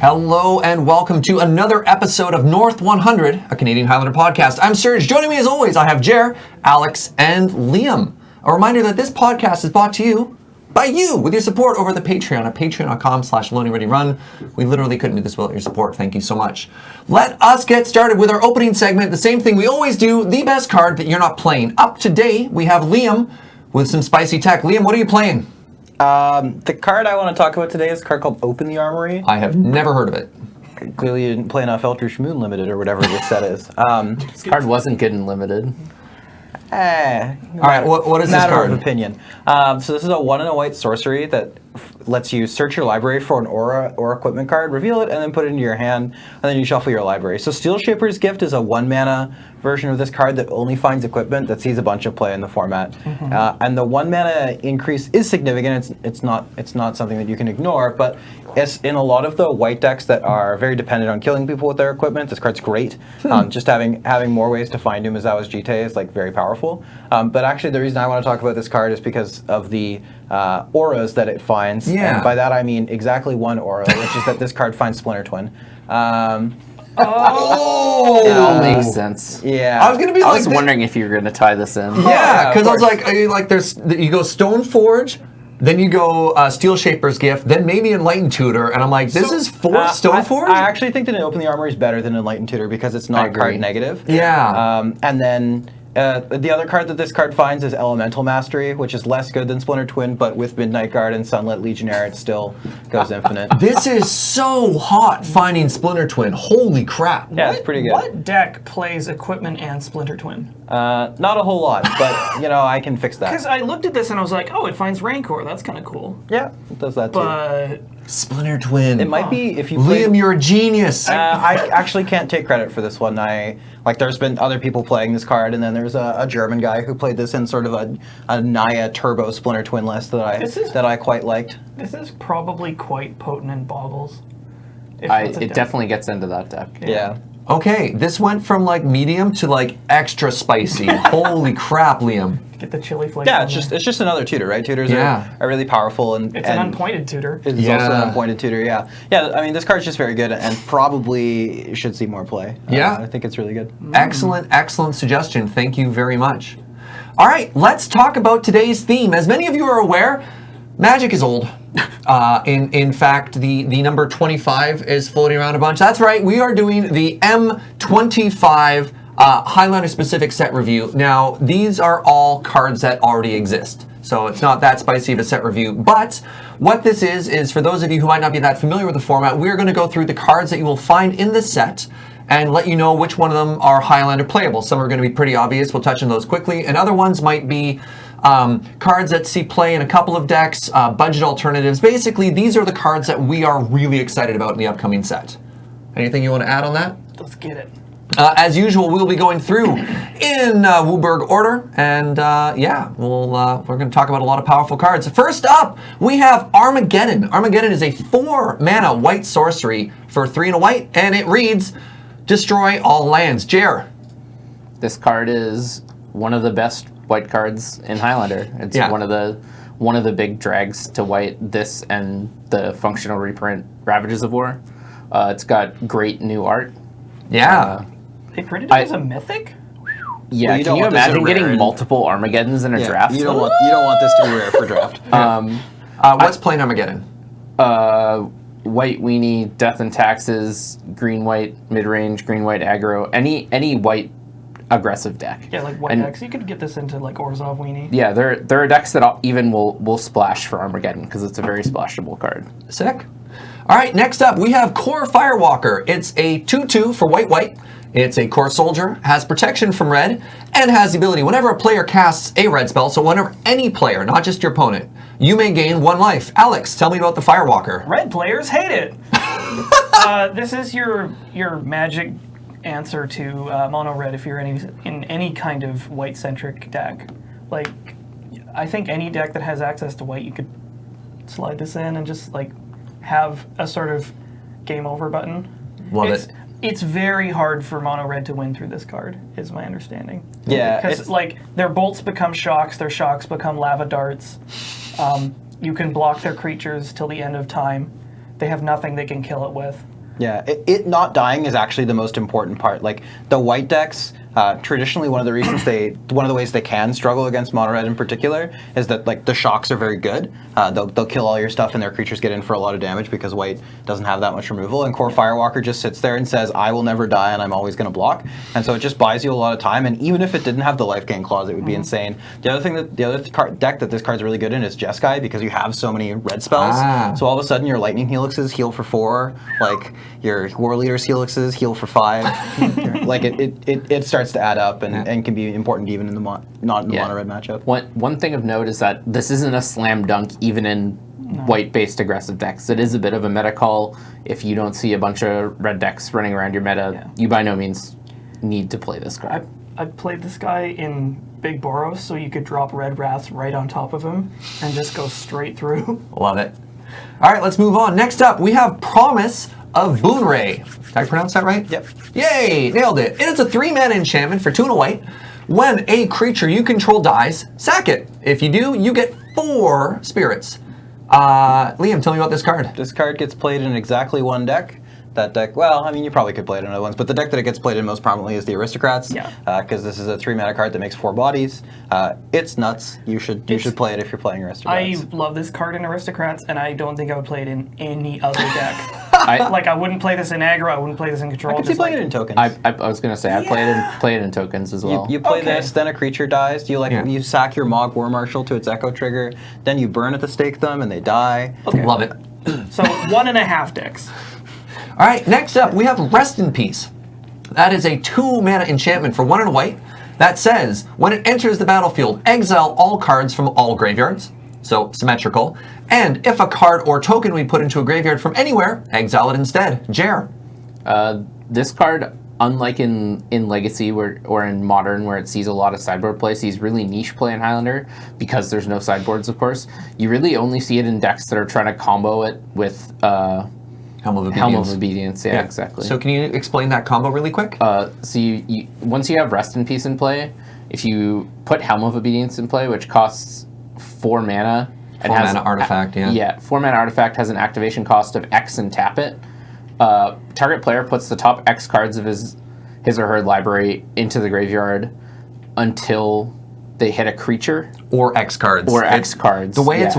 Hello and welcome to another episode of North 100, a Canadian Highlander podcast. I'm Serge. Joining me as always, I have Jer, Alex, and Liam. A reminder that this podcast is brought to you by you with your support over the Patreon at patreon.com/loadingreadyrun. We literally couldn't do this without your support. Thank you so much. Let us get started with our opening segment. The same thing we always do, the best card that you're not playing. Up today, we have Liam with some spicy tech. Liam, what are you playing? The card I want to talk about today is a card called Open the Armory. I have never heard of it. Clearly you didn't play enough Eldritch Moon Limited or whatever this set is. This card wasn't good in Limited. All right, what is this card? Matter of opinion. So this is a 1 and a white sorcery that lets you search your library for an aura or equipment card, reveal it, and then put it into your hand, and then you shuffle your library. So Steel Shaper's Gift is a 1 mana version of this card that only finds equipment that sees a bunch of play in the format. And the 1 mana increase is significant. It's not something that you can ignore, but it's in a lot of the white decks that are very dependent on killing people with their equipment, this card's great. Just having more ways to find Umezawa's Jite is like very powerful. But actually the reason I want to talk about this card is because of the auras that it finds. Yeah. And by that I mean exactly one aura, which is that this card finds Splinter Twin. It all makes sense. Yeah. I was gonna be I was wondering if you were going to tie this in. Yeah, because I was like, there's you go Stoneforge, then you go Steel Shaper's Gift, then maybe Enlightened Tutor, and I'm like, this is Stoneforge? I actually think that Open the Armory is better than Enlightened Tutor because it's not card negative. Yeah. And then the other card that this card finds is Elemental Mastery, which is less good than Splinter Twin, but with Midnight Guard and Sunlit Legionnaire, it still goes infinite. This is so hot finding Splinter Twin. Holy crap. Yeah, it's pretty good. What deck plays Equipment and Splinter Twin? Not a whole lot, but I can fix that. Because I looked at this and I was like, oh, it finds Rancor. That's kind of cool. Yeah, it does that too. But Splinter Twin. It might be if you play. Liam, you're a genius. I actually can't take credit for this one. There's been other people playing this card, and then there's a German guy who played this in sort of a Naya Turbo Splinter Twin list that I quite liked. This is probably quite potent in Baubles. It definitely gets into that deck. Yeah. Okay, this went from like medium to like extra spicy. Holy crap, Liam. Get the chili flavor. Yeah, it's just another tutor, right? Tutors are really powerful, and it's an unpointed tutor. It's also an unpointed tutor. Yeah. I mean, this card's just very good, and probably should see more play. Yeah, I think it's really good. Excellent suggestion. Thank you very much. All right, let's talk about today's theme. As many of you are aware, Magic is old. In fact, the number 25 is floating around a bunch. That's right, we are doing the M25 Highlander specific set review. Now, these are all cards that already exist, so it's not that spicy of a set review. But what this is for those of you who might not be that familiar with the format, we're going to go through the cards that you will find in the set and let you know which one of them are Highlander playable. Some are going to be pretty obvious. We'll touch on those quickly, and other ones might be cards that see play in a couple of decks, budget alternatives. Basically, these are the cards that we are really excited about in the upcoming set. Anything you want to add on that? Let's get it. As usual, we'll be going through in WUBRG order, and we're going to talk about a lot of powerful cards. First up, we have Armageddon. Armageddon is a 4 mana white sorcery for 3 and a white, and it reads, destroy all lands. Jer. This card is one of the best white cards in Highlander. It's one of the big drags to white. This and the functional reprint Ravages of War. It's got great new art. Yeah. They printed it as a mythic? Yeah, well, you can you imagine getting multiple Armageddons in a draft? You don't want this to be rare for draft. What's playing Armageddon? White weenie, death and taxes, green white mid-range, green white aggro, any white aggressive deck. Yeah, like white decks. You could get this into like Orzhov weenie. Yeah, there are decks that even will splash for Armageddon because it's a very splashable card. Sick. All right, next up we have Core Firewalker. It's a 2/2 for white. It's a core soldier, has protection from red, and has the ability whenever a player casts a red spell, so whenever any player, not just your opponent, you may gain 1 life. Alex, tell me about the Firewalker. Red players hate it. This is your magic answer to mono red if you're in any kind of white centric deck. Like, I think any deck that has access to white, you could slide this in and just like have a sort of game over button. Love it. It's very hard for mono red to win through this card, is my understanding. Yeah, because like their bolts become shocks, their shocks become lava darts. You can block their creatures till the end of time. They have nothing they can kill it with. Yeah, it not dying is actually the most important part. Like the white decks, traditionally one of the ways they can struggle against mono red in particular is that like the shocks are very good. They'll kill all your stuff and their creatures get in for a lot of damage because white doesn't have that much removal. And Core Firewalker just sits there and says, I will never die and I'm always going to block. And so it just buys you a lot of time. And even if it didn't have the life gain clause, it would be insane. The other deck that this card's really good in is Jeskai because you have so many red spells. So all of a sudden your Lightning Helixes heal for 4, like your War Leader's Helixes heal for 5. Like it starts to add up and can be important even in the not in the mono red matchup. One thing of note is that this isn't a slam dunk even in white-based aggressive decks. It is a bit of a meta call. If you don't see a bunch of red decks running around your meta, you by no means need to play this card. I played this guy in Big Boros, so you could drop Red Wraths right on top of him and just go straight through. Love it. All right, let's move on. Next up, we have Promise of Boonray. Did I pronounce that right? Yep. Yay, nailed it. And it's a 3-mana enchantment for 2 and a white. When a creature you control dies, sack it. If you do, you get 4 spirits. Liam, tell me about this card. This card gets played in exactly one deck. That deck, well, I mean, you probably could play it in other ones, but the deck that it gets played in most prominently is the Aristocrats. Because this is a 3-mana card that makes 4 bodies. It's nuts. You should play it if you're playing Aristocrats. I love this card in Aristocrats, and I don't think I would play it in any other deck. I wouldn't play this in aggro. I wouldn't play this in control. I could see playing it in tokens. I was gonna say I'd play it in tokens as well. You play this, then a creature dies. You sack your Mog War Marshal to its Echo trigger. Then you burn at the stake them, and they die. Love it. So 1.5 decks. All right, next up, we have Rest in Peace. That is a 2-mana enchantment for 1 and a white that says, when it enters the battlefield, exile all cards from all graveyards, so symmetrical, and if a card or token we put into a graveyard from anywhere, exile it instead. Jer. This card, unlike in Legacy or in Modern where it sees a lot of sideboard play, sees really niche play in Highlander because there's no sideboards, of course. You really only see it in decks that are trying to combo it with... Helm of Obedience. Helm of Obedience, yeah, exactly. So can you explain that combo really quick? So you once you have Rest in Peace in play, if you put Helm of Obedience in play, which costs 4 mana... 4 mana artifact, yeah. Yeah, 4 mana artifact has an activation cost of X and tap it. Target player puts the top X cards of his or her library into the graveyard until they hit a creature. Or X cards. Or X cards. The way it's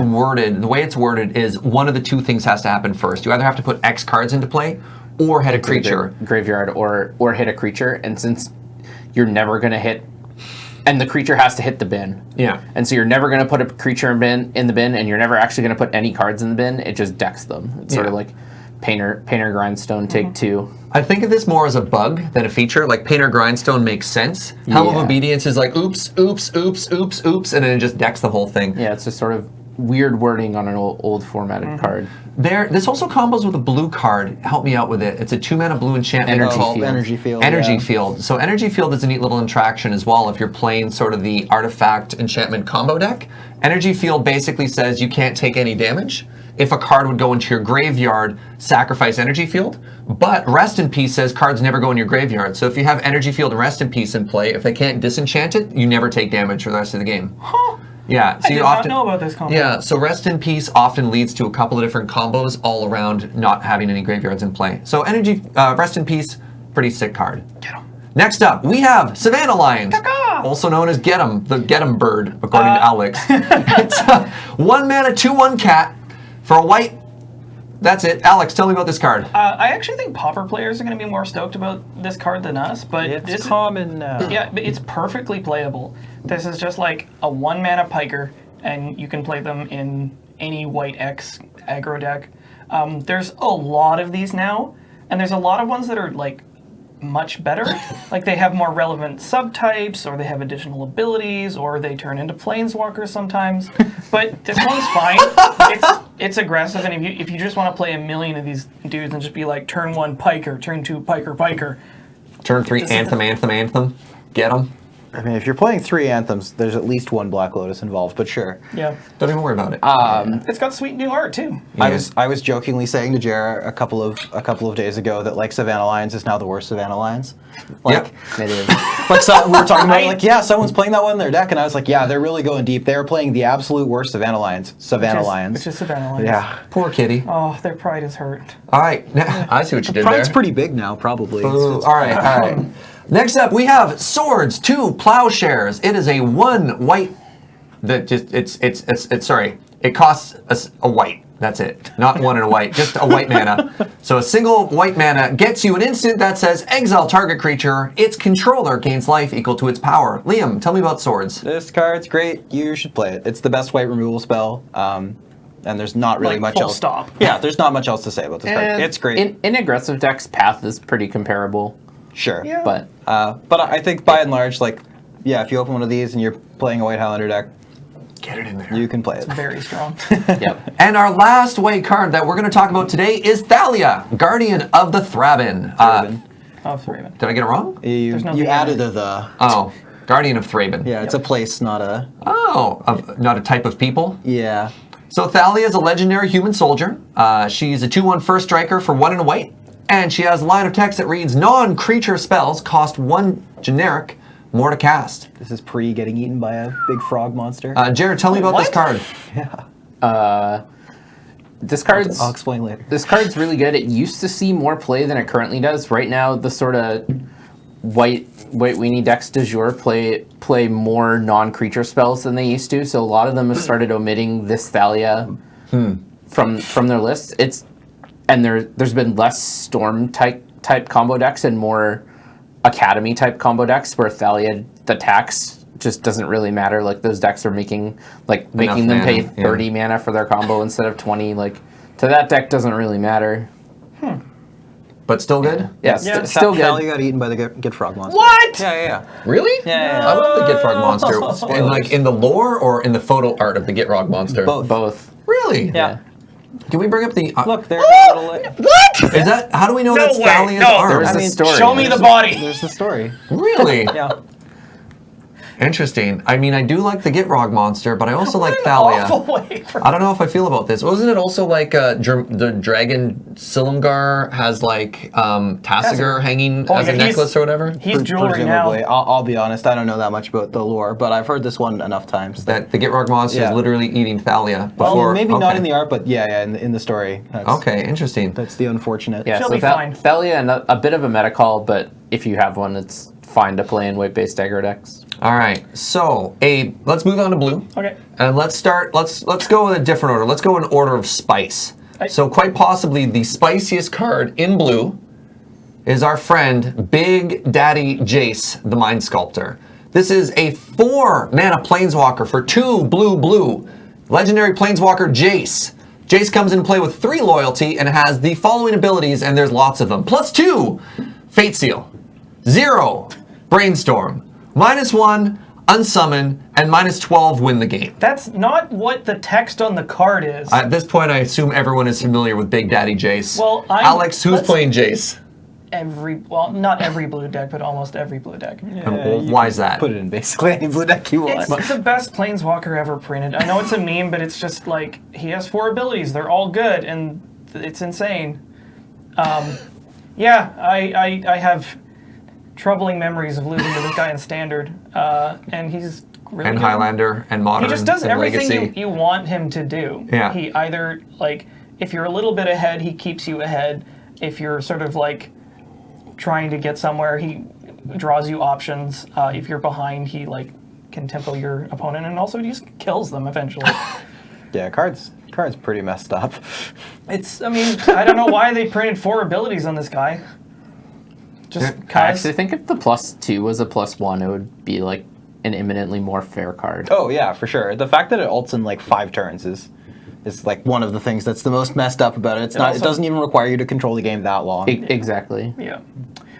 worded is one of the 2 things has to happen first. You either have to put X cards into play or hit a creature. Graveyard or hit a creature. And since you're never going to hit... And the creature has to hit the bin. Yeah. And so you're never going to put a creature in the bin, and you're never actually going to put any cards in the bin. It just decks them. It's sort of like Painter Grindstone take 2. I think of this more as a bug than a feature. Like Painter Grindstone makes sense. Helm of Obedience is like oops, oops, oops, oops, oops, and then it just decks the whole thing. Yeah, it's just sort of weird wording on an old formatted card. This also combos with a blue card. Help me out with it. It's a 2-mana blue enchantment called Energy Field. Energy Field. So Energy Field is a neat little interaction as well if you're playing sort of the artifact enchantment combo deck. Energy Field basically says you can't take any damage. If a card would go into your graveyard, sacrifice Energy Field. But Rest in Peace says cards never go in your graveyard. So if you have Energy Field and Rest in Peace in play, if they can't disenchant it, you never take damage for the rest of the game. Huh. Yeah, so I did not know about this combo. Yeah, so Rest in Peace often leads to a couple of different combos all around not having any graveyards in play. So Rest in Peace, pretty sick card. Get 'em. Next up, we have Savannah Lions, also known as Get 'em, the Get 'em bird, according to Alex. It's a 1-mana 2/1 cat for a white. That's it. Alex, tell me about this card. I actually think Pauper players are going to be more stoked about this card than us, but It's common now. Yeah, but it's perfectly playable. This is just like a 1-mana piker, and you can play them in any white X aggro deck. There's a lot of these now, and there's a lot of ones that are like much better. Like they have more relevant subtypes, or they have additional abilities, or they turn into planeswalkers sometimes. But this one's fine. It's aggressive, and if you just want to play a million of these dudes and just be like turn 1 piker, turn 2 piker, Turn 3 Anthem. Get 'em. I mean, if you're playing 3 Anthems, there's at least 1 Black Lotus involved, but sure. Yeah. Don't even worry about it. It's got sweet new art too. I was jokingly saying to Jared a couple of days ago that like Savannah Lions is now the worst Savannah Lions. Like, It is. like we were talking about like, yeah, someone's playing that one in their deck, and I was like, yeah, they're really going deep. They were playing the absolute worst Savannah Lions. Which is Savannah Lions. Yeah. Poor kitty. Oh, their pride is hurt. All right, I see what you did there. Pride's pretty big now, probably. Ooh, all right. Next up, we have Swords 2 Plowshares. It is a 1 white that just it's sorry. It costs a white. That's it. Not 1 and a white, just a white mana. So a single white mana gets you an instant that says exile target creature. Its controller gains life equal to its power. Liam, tell me about Swords. This card's great. You should play it. It's the best white removal spell. And there's not really Like, much full else. stop. Yeah, there's not much else to say about this card. And It's great. In aggressive decks, Path is pretty comparable. Sure. Yeah. But I think by and large, like, yeah, if you open one of these and you're playing a white Highlander deck, Get it in there. you can play it. Very strong. yep. And our last white card that we're going to talk about today is Thalia, Guardian of the Throbbin. Oh, Thraven. Did I get it wrong? You There's no you V in added it. the. Oh, Guardian of Thraben. Yeah, it's a place, not a. Oh, not a type of people. Yeah. So Thalia is a legendary human soldier. She's a 2/1 first striker for 1 and a white. And she has a line of text that reads, non-creature spells cost 1 generic, more to cast. This is pre getting eaten by a big frog monster. Jared, tell me about this what? card. This card's I'll explain later. This card's really good. It used to see more play than it currently does. Right now, the sort of white weenie decks du jour play more non-creature spells than they used to. So a lot of them have started omitting this Thalia from their list. There's been less Storm type combo decks and more Academy type combo decks where Thalia, the tax just doesn't really matter. Like those decks are making them mana, pay yeah. 30 mana for their combo instead of 20. Like to that deck doesn't really matter. But still good? Yeah, Yeah. still good. Thalia got eaten by the get frog monster. What? Yeah. Really? Yeah. I love the Get Frog monster. Spoilers. And like in the lore or in the photo art of the Get Frog monster? Both. Really? Yeah. Can we bring up the... Look, there's a little. What? Is that... How do we know No that's way, Thalia's no. arm? There was I a mean, story. Show me the body. There's the story. Really? Yeah. Interesting. I mean, I do like the Get Frog monster, but I also like What an Thalia. awful way for I don't know if I feel about this. Wasn't it also like the dragon Silumgar has like Tassiger hanging as yeah, a necklace or whatever? He's jewelry now. Presumably. I'll be honest, I don't know that much about the lore, but I've heard this one enough times. That the Get Frog monster Yeah. is literally eating Thalia Well, before. maybe okay. not in the art, but yeah, in the story. That's, Okay, interesting. That's the unfortunate. Yeah, She'll so be fine. Thalia, and a bit of a meta call, but if you have one, it's fine to play in white-based aggro decks. All right, so let's move on to blue. Okay. And let's go in a different order. Let's go in order of spice. So quite possibly the spiciest card in blue is our friend Big Daddy Jace, the Mind Sculptor. This is a 4 mana Planeswalker for 2 blue. Legendary Planeswalker Jace. Jace comes into play with 3 loyalty and has the following abilities, and there's lots of them. +2, Fate Seal. 0, Brainstorm. -1, Unsummon, and -12, win the game. That's not what the text on the card is. At this point, I assume everyone is familiar with Big Daddy Jace. Well, Alex, who's playing Jace? Not every blue deck, but almost every blue deck. And why is that? Put it in basically any blue deck you want. It's the best Planeswalker ever printed. I know it's a meme, but it's just like, he has 4 abilities. They're all good, and it's insane. Yeah, I have troubling memories of losing to this guy in Standard, and he's really And good. Highlander and Modern. He just does and everything Legacy. you want him to do. Yeah. He either, like, if you're a little bit ahead, he keeps you ahead. If you're sort of, like, trying to get somewhere, he draws you options. If you're behind, he, like, can tempo your opponent, and also he just kills them eventually. Yeah, card's pretty messed up. I mean, I don't know why they printed 4 abilities on this guy. Just I cause. actually think if the +2 was a +1, it would be like an imminently more fair card. Oh yeah, for sure. The fact that it ults in like 5 turns is like one of the things that's the most messed up about it. It also- doesn't even require you to control the game that long. Exactly. Yeah.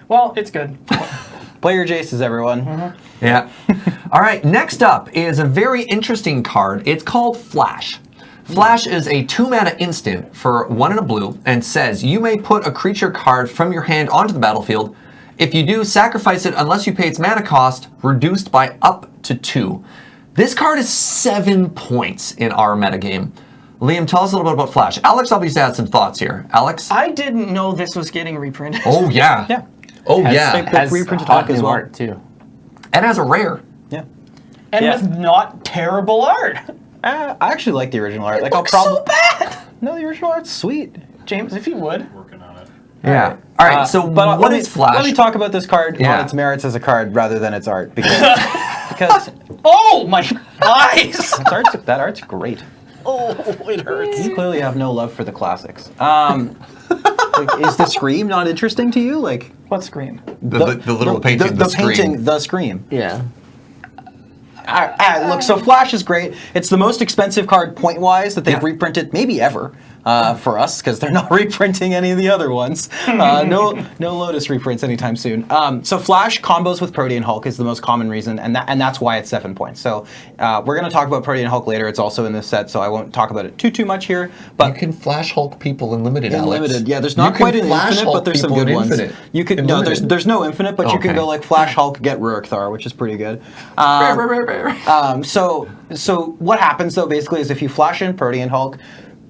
Well, it's good. Play your Jaces, everyone. Yeah. All right, next up is a very interesting card. It's called Flash. Flash is a 2-mana instant for 1 and a blue and says you may put a creature card from your hand onto the battlefield If you do, sacrifice it unless you pay its mana cost, reduced by up to 2. This card is 7 points in our metagame. Liam, tell us a little bit about Flash. Alex obviously had some thoughts here. Alex? I didn't know this was getting reprinted. Oh, yeah. Yeah. Oh, Has, yeah. has reprinted hot Hulk as new well. art too. And as a rare. Yeah. And Yeah. with not terrible art. I actually like the original art. Like, I'll Looks so probably. bad. No, the original art's sweet. James, if you would. Working on it. Yeah. All right, so But what is Flash? Let me talk about this card Yeah. on its merits as a card rather than its art, because because Oh, my eyes. that art's great. Oh, it hurts. You clearly have no love for the classics. Like, is the Scream not interesting to you? Like What Scream? the literal painting, the screen. painting, the Scream. Yeah. Look, so Flash is great. It's the most expensive card point-wise that they've Yeah. reprinted, maybe ever, for us, because they're not reprinting any of the other ones. No Lotus reprints anytime soon. So Flash combos with Protean Hulk is the most common reason, and that's why it's 7 points. So we're going to talk about Protean Hulk later. It's also in this set, so I won't talk about it too much here. But You can Flash Hulk people in Limited, Alex. Limited, yeah. There's not You quite can an Flash infinite, Hulk but there's some people good in ones. Infinite. You could In no, Limited. there's no infinite, but you can Okay. go like Flash Hulk, get Rurikthar, which is pretty good. So what happens though basically is if you flash in Protean Hulk,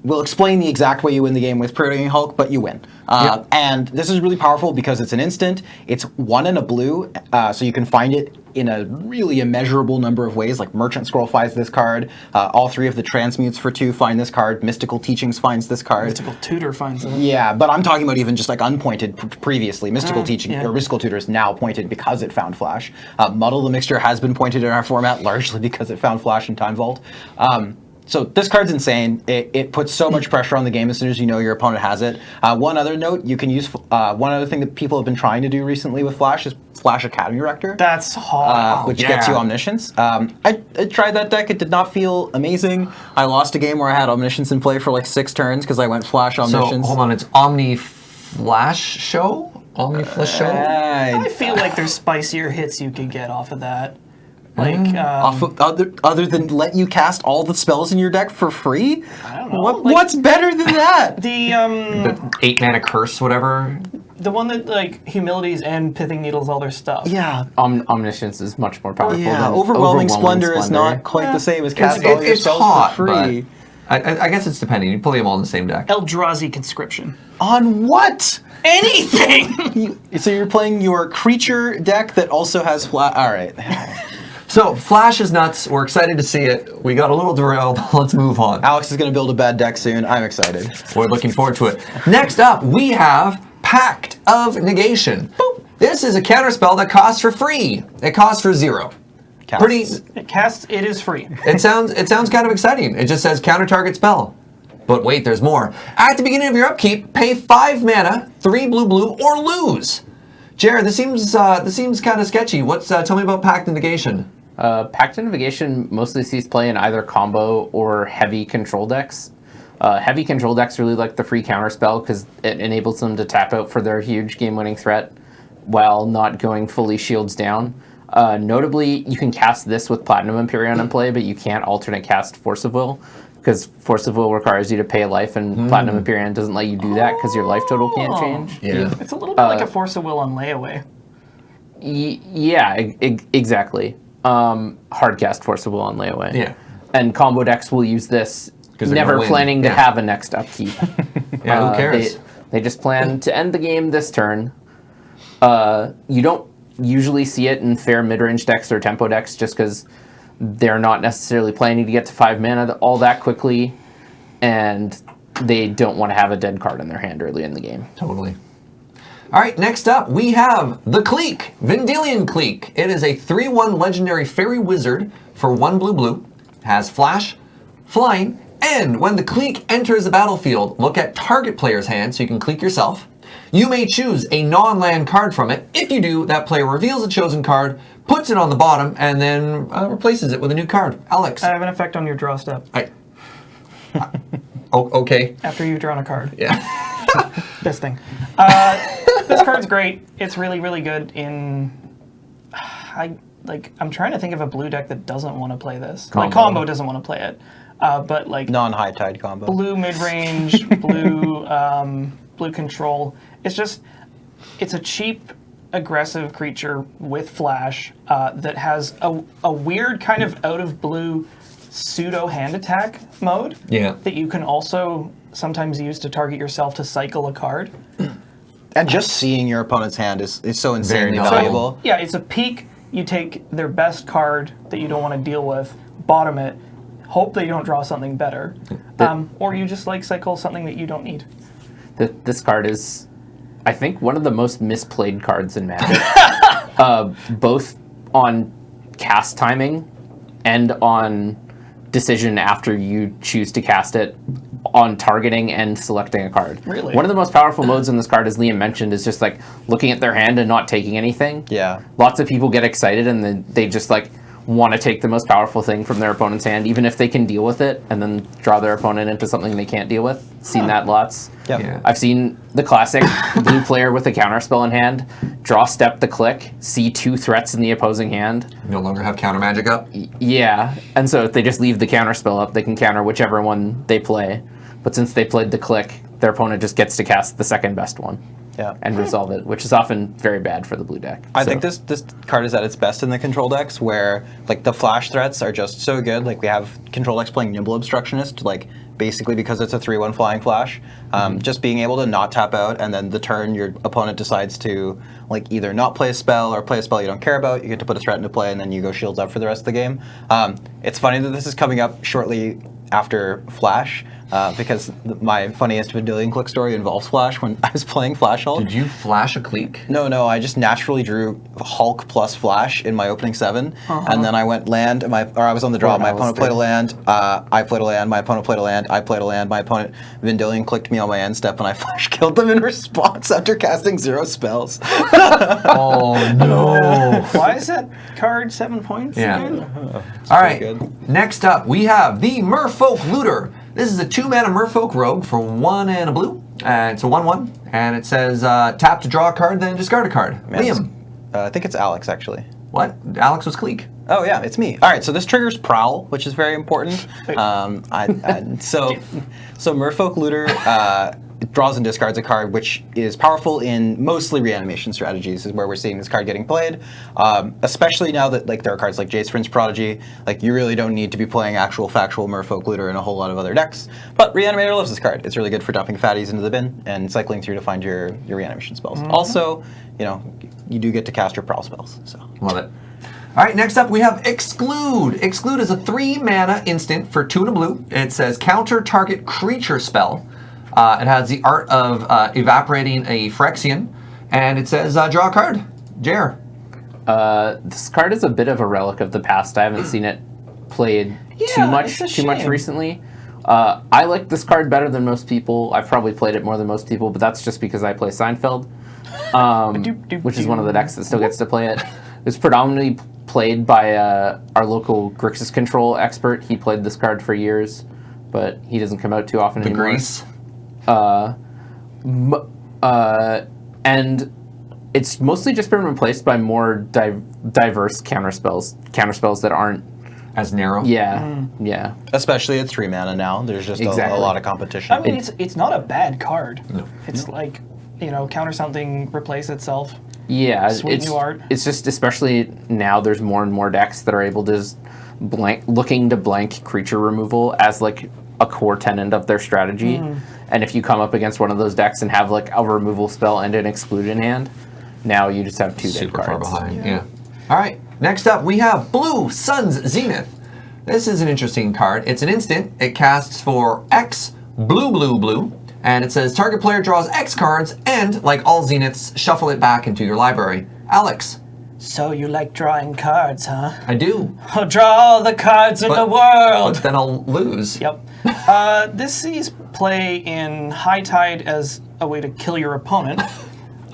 we'll explain the exact way you win the game with Protean Hulk, but you win. Yep. And this is really powerful because it's an instant. It's 1 and a blue, so you can find it in a really immeasurable number of ways. Like Merchant Scroll finds this card. All 3 of the Transmutes for 2 find this card. Mystical Teachings finds this card. Mystical Tutor finds it. Yeah, but I'm talking about even just like unpointed previously. Mystical Teaching yeah. or Mystical Tutor is now pointed because it found Flash. Muddle the Mixture has been pointed in our format largely because it found Flash in Time Vault. So this card's insane. It puts so much pressure on the game as soon as you know your opponent has it. One other note, you can use one other thing that people have been trying to do recently with Flash is Flash Academy Rector. That's hard. Which yeah. gets you Omniscience. I tried that deck. It did not feel amazing. I lost a game where I had Omniscience in play for like 6 turns because I went Flash So Omniscience. hold on, it's Omni Flash Show? Omni Flash Show? I feel like there's spicier hits you could get off of that. Like, Off of other than let you cast all the spells in your deck for free? I don't know. Like, What's better than that? the The 8 mana curse, whatever. the one that like humilities and pithing needles all their stuff. Yeah. Omniscience is much more powerful. Yeah, than overwhelming splendor is not quite the same as casting all your It's spells hot, for free. but I guess it's depending. You play them all in the same deck. Eldrazi Conscription. On what? Anything. So you're playing your creature deck that also has flat. All right. So Flash is nuts. We're excited to see it. We got a little derailed. Let's move on. Alex is going to build a bad deck soon. I'm excited. We're looking forward to it. Next up, we have Pact of Negation. Boop. This is a counterspell that costs for free. It costs for 0. Casts. Pretty. It is free. It sounds kind of exciting. It just says counter target spell. But wait, there's more. At the beginning of your upkeep, pay 5 mana, 3 blue, or lose. Jared, this seems kind of sketchy. Tell me about Pact of Negation. Pact of Negation mostly sees play in either combo or heavy control decks. Heavy control decks really like the free counter spell because it enables them to tap out for their huge game-winning threat while not going fully shields down. Notably, you can cast this with Platinum Empyrean in play, but you can't alternate cast Force of Will because Force of Will requires you to pay a life, and Platinum Empyrean doesn't let you do that because your life total can't change. Yeah. It's a little bit like a Force of Will on layaway. Yeah, exactly. Hardcast Force of Will on layaway. Yeah. And combo decks will use this, 'Cause they're never gonna win. planning to Yeah. have a next upkeep. Yeah, who cares? They just plan to end the game this turn. You don't usually see it in fair mid-range decks or tempo decks just because they're not necessarily planning to get to 5 mana all that quickly, and they don't want to have a dead card in their hand early in the game. Totally. All right, next up, we have the Clique, Vendilion Clique. It is a 3/1 legendary fairy wizard for 1 blue, has flash, flying, and when the Clique enters the battlefield, look at target player's hand so you can clique yourself. You may choose a non-land card from it. If you do, that player reveals a chosen card, puts it on the bottom, and then replaces it with a new card. Alex. I have an effect on your draw step Okay. after you've drawn a card. Yeah. This thing. This card's great. It's really, really good in... I'm trying to think of a blue deck that doesn't want to play this. Like, combo doesn't want to play it. But, like... Non-high tide combo. Blue mid-range, blue control. It's a cheap aggressive creature with flash that has a weird kind of out of blue pseudo hand attack mode that you can also sometimes use to target yourself to cycle a card. And just seeing your opponent's hand is so insanely Very valuable. So, yeah, it's a peek. You take their best card that you don't want to deal with, bottom it, hope they don't draw something better, or you just like cycle something that you don't need. This card is, I think, one of the most misplayed cards in Magic, both on cast timing and on decision after you choose to cast it, on targeting and selecting a card. Really? One of the most powerful modes in this card, as Liam mentioned, is just like looking at their hand and not taking anything. Yeah. Lots of people get excited and then they just like want to take the most powerful thing from their opponent's hand, even if they can deal with it, and then draw their opponent into something they can't deal with. Seen that lots. Yep. Yeah. I've seen the classic blue player with a counterspell in hand, draw step the click, see 2 threats in the opposing hand. No longer have counter magic up. Yeah, and so if they just leave the counterspell up, they can counter whichever one they play. But since they played the click, their opponent just gets to cast the second best one. Yeah. And resolve it, which is often very bad for the blue deck. I think this card is at its best in the control decks, where like the flash threats are just so good. Like we have control decks playing Nimble Obstructionist, like basically because it's a 3/1 flying flash. Just being able to not tap out, and then the turn your opponent decides to like either not play a spell or play a spell you don't care about, you get to put a threat into play, and then you go shields up for the rest of the game. It's funny that this is coming up shortly after Flash. Because my funniest Vendilion Click story involves Flash when I was playing Flash Hulk. Did you flash a clique? No, I just naturally drew Hulk plus Flash in my opening 7, and then I went land, or I was on the draw, my opponent played a land, I played a land, my opponent played a land, I played a land, my opponent Vendilion clicked me on my end step, and I Flash killed them in response after casting 0 spells. Oh, no. Why is that card 7 points? Yeah. again? All right, good. next up, we have the Merfolk Looter. This is a 2-mana Merfolk Rogue for 1 and a blue. It's a 1/1, and it says tap to draw a card, then discard a card. Liam. I think it's Alex, actually. What? Alex was clique. Oh yeah, it's me. All right, so this triggers Prowl, which is very important. So Merfolk Looter draws and discards a card, which is powerful in mostly reanimation strategies, is where we're seeing this card getting played. Especially now that like there are cards like Jace Prince Prodigy, like you really don't need to be playing actual factual Merfolk Looter in a whole lot of other decks. But Reanimator loves this card. It's really good for dumping fatties into the bin and cycling through to find your reanimation spells. Also, you do get to cast your Prowl spells. So Love it. All right, next up we have Exclude. Exclude is a 3-mana instant for 2 and a blue. It says counter target creature spell. It has the art of evaporating a Phyrexian, and it says draw a card. Jer. This card is a bit of a relic of the past. I haven't seen it played too much recently. I like this card better than most people. I've probably played it more than most people, but that's just because I play Seinfeld, which is one of the decks that still gets to play it. It's predominantly played by our local Grixis Control expert. He played this card for years, but he doesn't come out too often anymore. Grease. And it's mostly just been replaced by more diverse counterspells that aren't As narrow. yeah. especially at 3 mana now, there's just a Exactly. lot of competition. I mean, it's not a bad card. No. It's like, counter something, replace itself. Yeah, Sweet new art. It's just, especially now, there's more and more decks that are able to just looking to blank creature removal as like a core tenet of their strategy. And if you come up against one of those decks and have like a removal spell and an exclude in hand, now you just have 2 dead Super cards. far behind. Yeah. All right. Next up, we have Blue Sun's Zenith. This is an interesting card. It's an instant. It casts for X blue, and it says target player draws X cards, and like all Zeniths, shuffle it back into your library. Alex. So you like drawing cards, huh? I do. I'll draw all the cards in the world. But then I'll lose. Yep. This sees play in High Tide as a way to kill your opponent.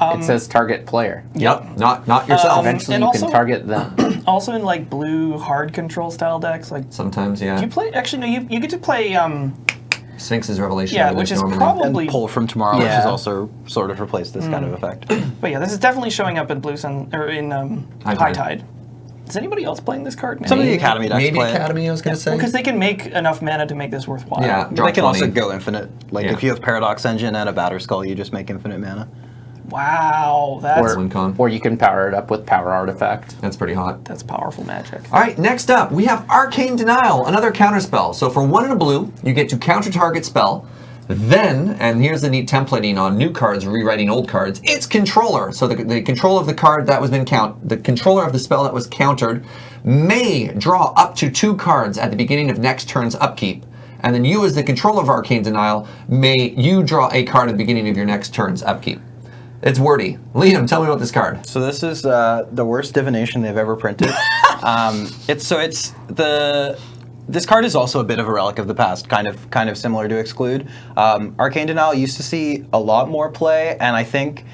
It says target player. Yep. Not yourself. Eventually, and you also- can target them. Also in like blue hard control style decks, like Sometimes, yeah. you play. Actually, no. You get to play. Sphinx's Revelation. Yeah, I which think, is normally. probably. And Pull from Tomorrow, which Yeah. has also sort of replaced this kind of effect. But yeah, this is definitely showing up in Blue Sun or in High High Tide. Tide. Is anybody else playing this card? Some of the Academy decks Maybe play it. Academy, I was going to say. because they can make enough mana to make this worthwhile. Yeah. They Draw can also 20. go infinite. Like Yeah. if you have Paradox Engine and a Batter Skull, you just make infinite mana. Wow, that's Win con. Or you can power it up with Power Artifact. That's pretty hot. that's powerful magic. All right, next up, we have Arcane Denial, another counter spell. So for 1 and a blue, you get to counter target spell. Then, and here's the neat templating on new cards, rewriting old cards, it's controller. So the control of the card that was been the controller of the spell that was countered may draw up to 2 cards at the beginning of next turn's upkeep. And then you, as the controller of Arcane Denial, you draw a card at the beginning of your next turn's upkeep. It's wordy. Liam, tell me about this card. So this is the worst divination they've ever printed. This card is also a bit of a relic of the past, kind of similar to Exclude. Arcane Denial used to see a lot more play, and I think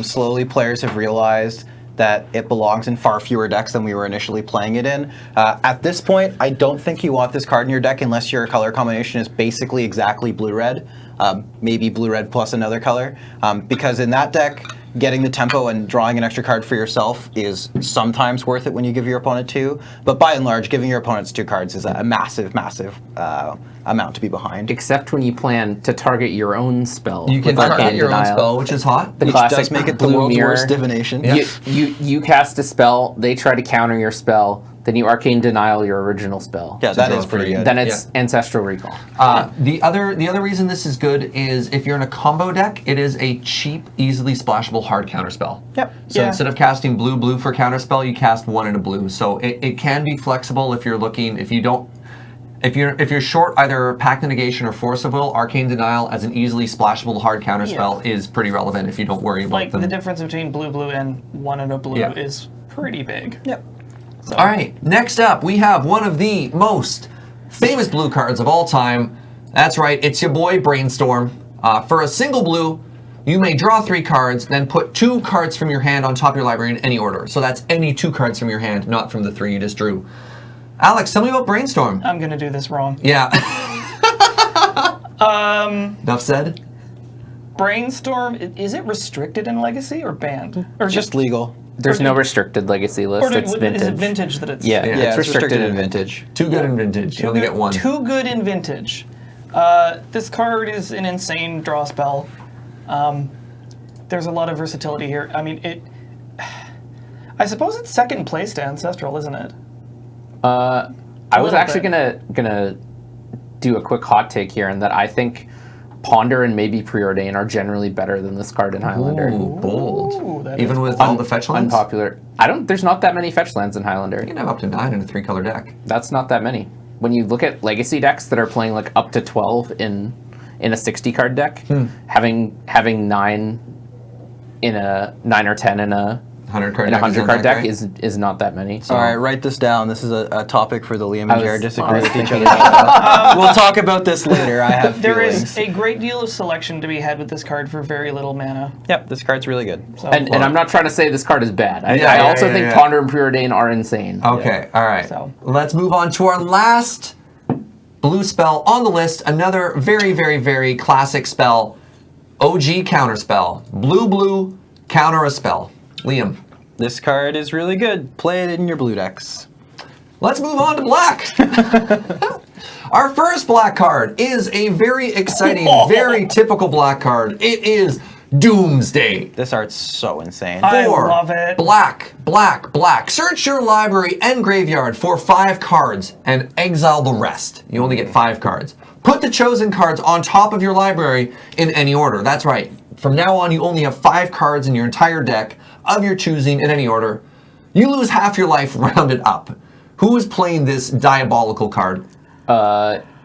slowly players have realized that it belongs in far fewer decks than we were initially playing it in. At this point, I don't think you want this card in your deck unless your color combination is basically exactly blue-red, maybe blue-red plus another color, because in that deck, getting the tempo and drawing an extra card for yourself is sometimes worth it when you give your opponent 2, but by and large, giving your opponents 2 cards is a massive, massive amount to be behind. Except when you plan to target your own spell. You can with Arcane target your own Denial. spell, which is hot. The Which classic does make it the blue world's mirror. worst divination. Yeah. You cast a spell, they try to counter your spell, then you Arcane Denial your original spell. Yeah, that draw is pretty 3. good. Then it's Ancestral Recall. The other reason this is good is if you're in a combo deck, it is a cheap, easily splashable hard counterspell. Yep. So Yeah. instead of casting blue for counterspell, you cast 1 and a blue. So it can be flexible if you're looking. If you're short either Pact of Negation or Force of Will, Arcane Denial as an easily splashable hard counterspell is pretty relevant if you don't worry about Like them. the difference between blue and 1 and a blue Yeah. is pretty big. Yep. So, All right, next up, we have one of the most famous blue cards of all time. That's right, it's your boy Brainstorm. For a single blue, you may draw 3 cards, then put 2 cards from your hand on top of your library in any order. So that's any 2 cards from your hand, not from the 3 you just drew. Alex, tell me about Brainstorm. I'm gonna do this wrong. Yeah. Enough said? Brainstorm, is it restricted in Legacy or banned? Or Just legal. There's no restricted legacy list. or It's is vintage. it vintage that it's Yeah. Yeah, It's restricted in vintage. Too good in vintage. You only get 1. Too good in vintage. This card is an insane draw spell. There's a lot of versatility here. I mean, I suppose it's second place to Ancestral, isn't it? I was little actually bit. gonna do a quick hot take here, in that I think Ponder and maybe Preordain are generally better than this card in Highlander. Ooh, bold. Ooh, that Even is with all the fetch lands? Unpopular. There's not that many fetch lands in Highlander. You can have up to 9 in a 3-color deck. That's not that many. When you look at legacy decks that are playing like up to 12 in a 60 card deck, having 9 in a 9 or 10 in a 100 card in a deck. 100 card deck right? is not that many. So All right, write this down. This is a topic for the Liam I and was- Jared disagree I was with each thinking other. We'll talk about this later. I have There feelings. is a great deal of selection to be had with this card for very little mana. Yep, this card's really good. So, and I'm not trying to say this card is bad. I Yeah, also yeah, think yeah. Ponder and Preordain are insane. Okay, all right. So- Let's move on to our last blue spell on the list. Another very, very, very classic spell. OG counter spell. Blue, counter a spell. Liam. This card is really good. Play it in your blue decks. Let's move on to black. Our first black card is a very exciting, very typical black card. It is Doomsday. This art's so insane. I 4 love it. black. Search your library and graveyard for 5 cards and exile the rest. You only get 5 cards. Put the chosen cards on top of your library in any order. That's right. From now on, you only have 5 cards in your entire deck of your choosing in any order. You lose half your life rounded up. Who is playing this diabolical card?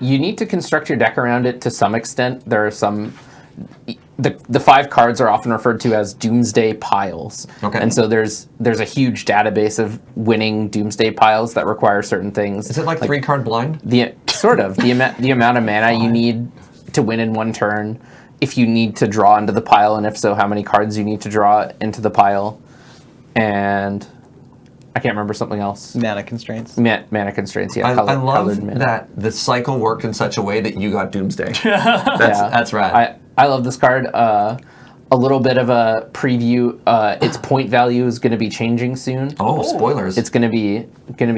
You need to construct your deck around it to some extent. There are some. The 5 cards are often referred to as Doomsday piles. Okay. And so there's a huge database of winning Doomsday piles that require certain things. Is it like 3-card blind? The amount of mana you need to win in one turn, if you need to draw into the pile, and if so, how many cards you need to draw into the pile, and I can't remember something else. Mana constraints. Mana constraints. Yeah, I colored love mana. that the cycle worked in such a way that you got Doomsday. That's rad. I love this card. A little bit of a preview. Its point value is going to be changing soon. Oh, spoilers. It's going to be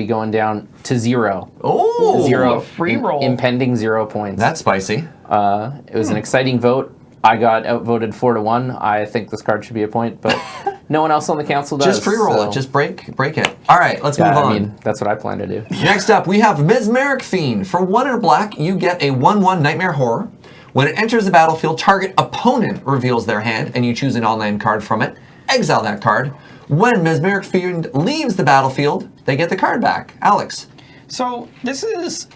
going down to 0. Oh, 0 a free roll. Impending 0 points. That's spicy. It was an exciting vote. I got outvoted 4-1. I think this card should be a point, but no one else on the council does. Just free roll it. Just break it. All right, let's move on. I mean, that's what I plan to do. Next up, we have Mesmeric Fiend. For 1 and a black, you get a 1/1 Nightmare Horror. When it enters the battlefield, target opponent reveals their hand, and you choose an all-name card from it. Exile that card. When Mesmeric Fiend leaves the battlefield, they get the card back. Alex. So this is,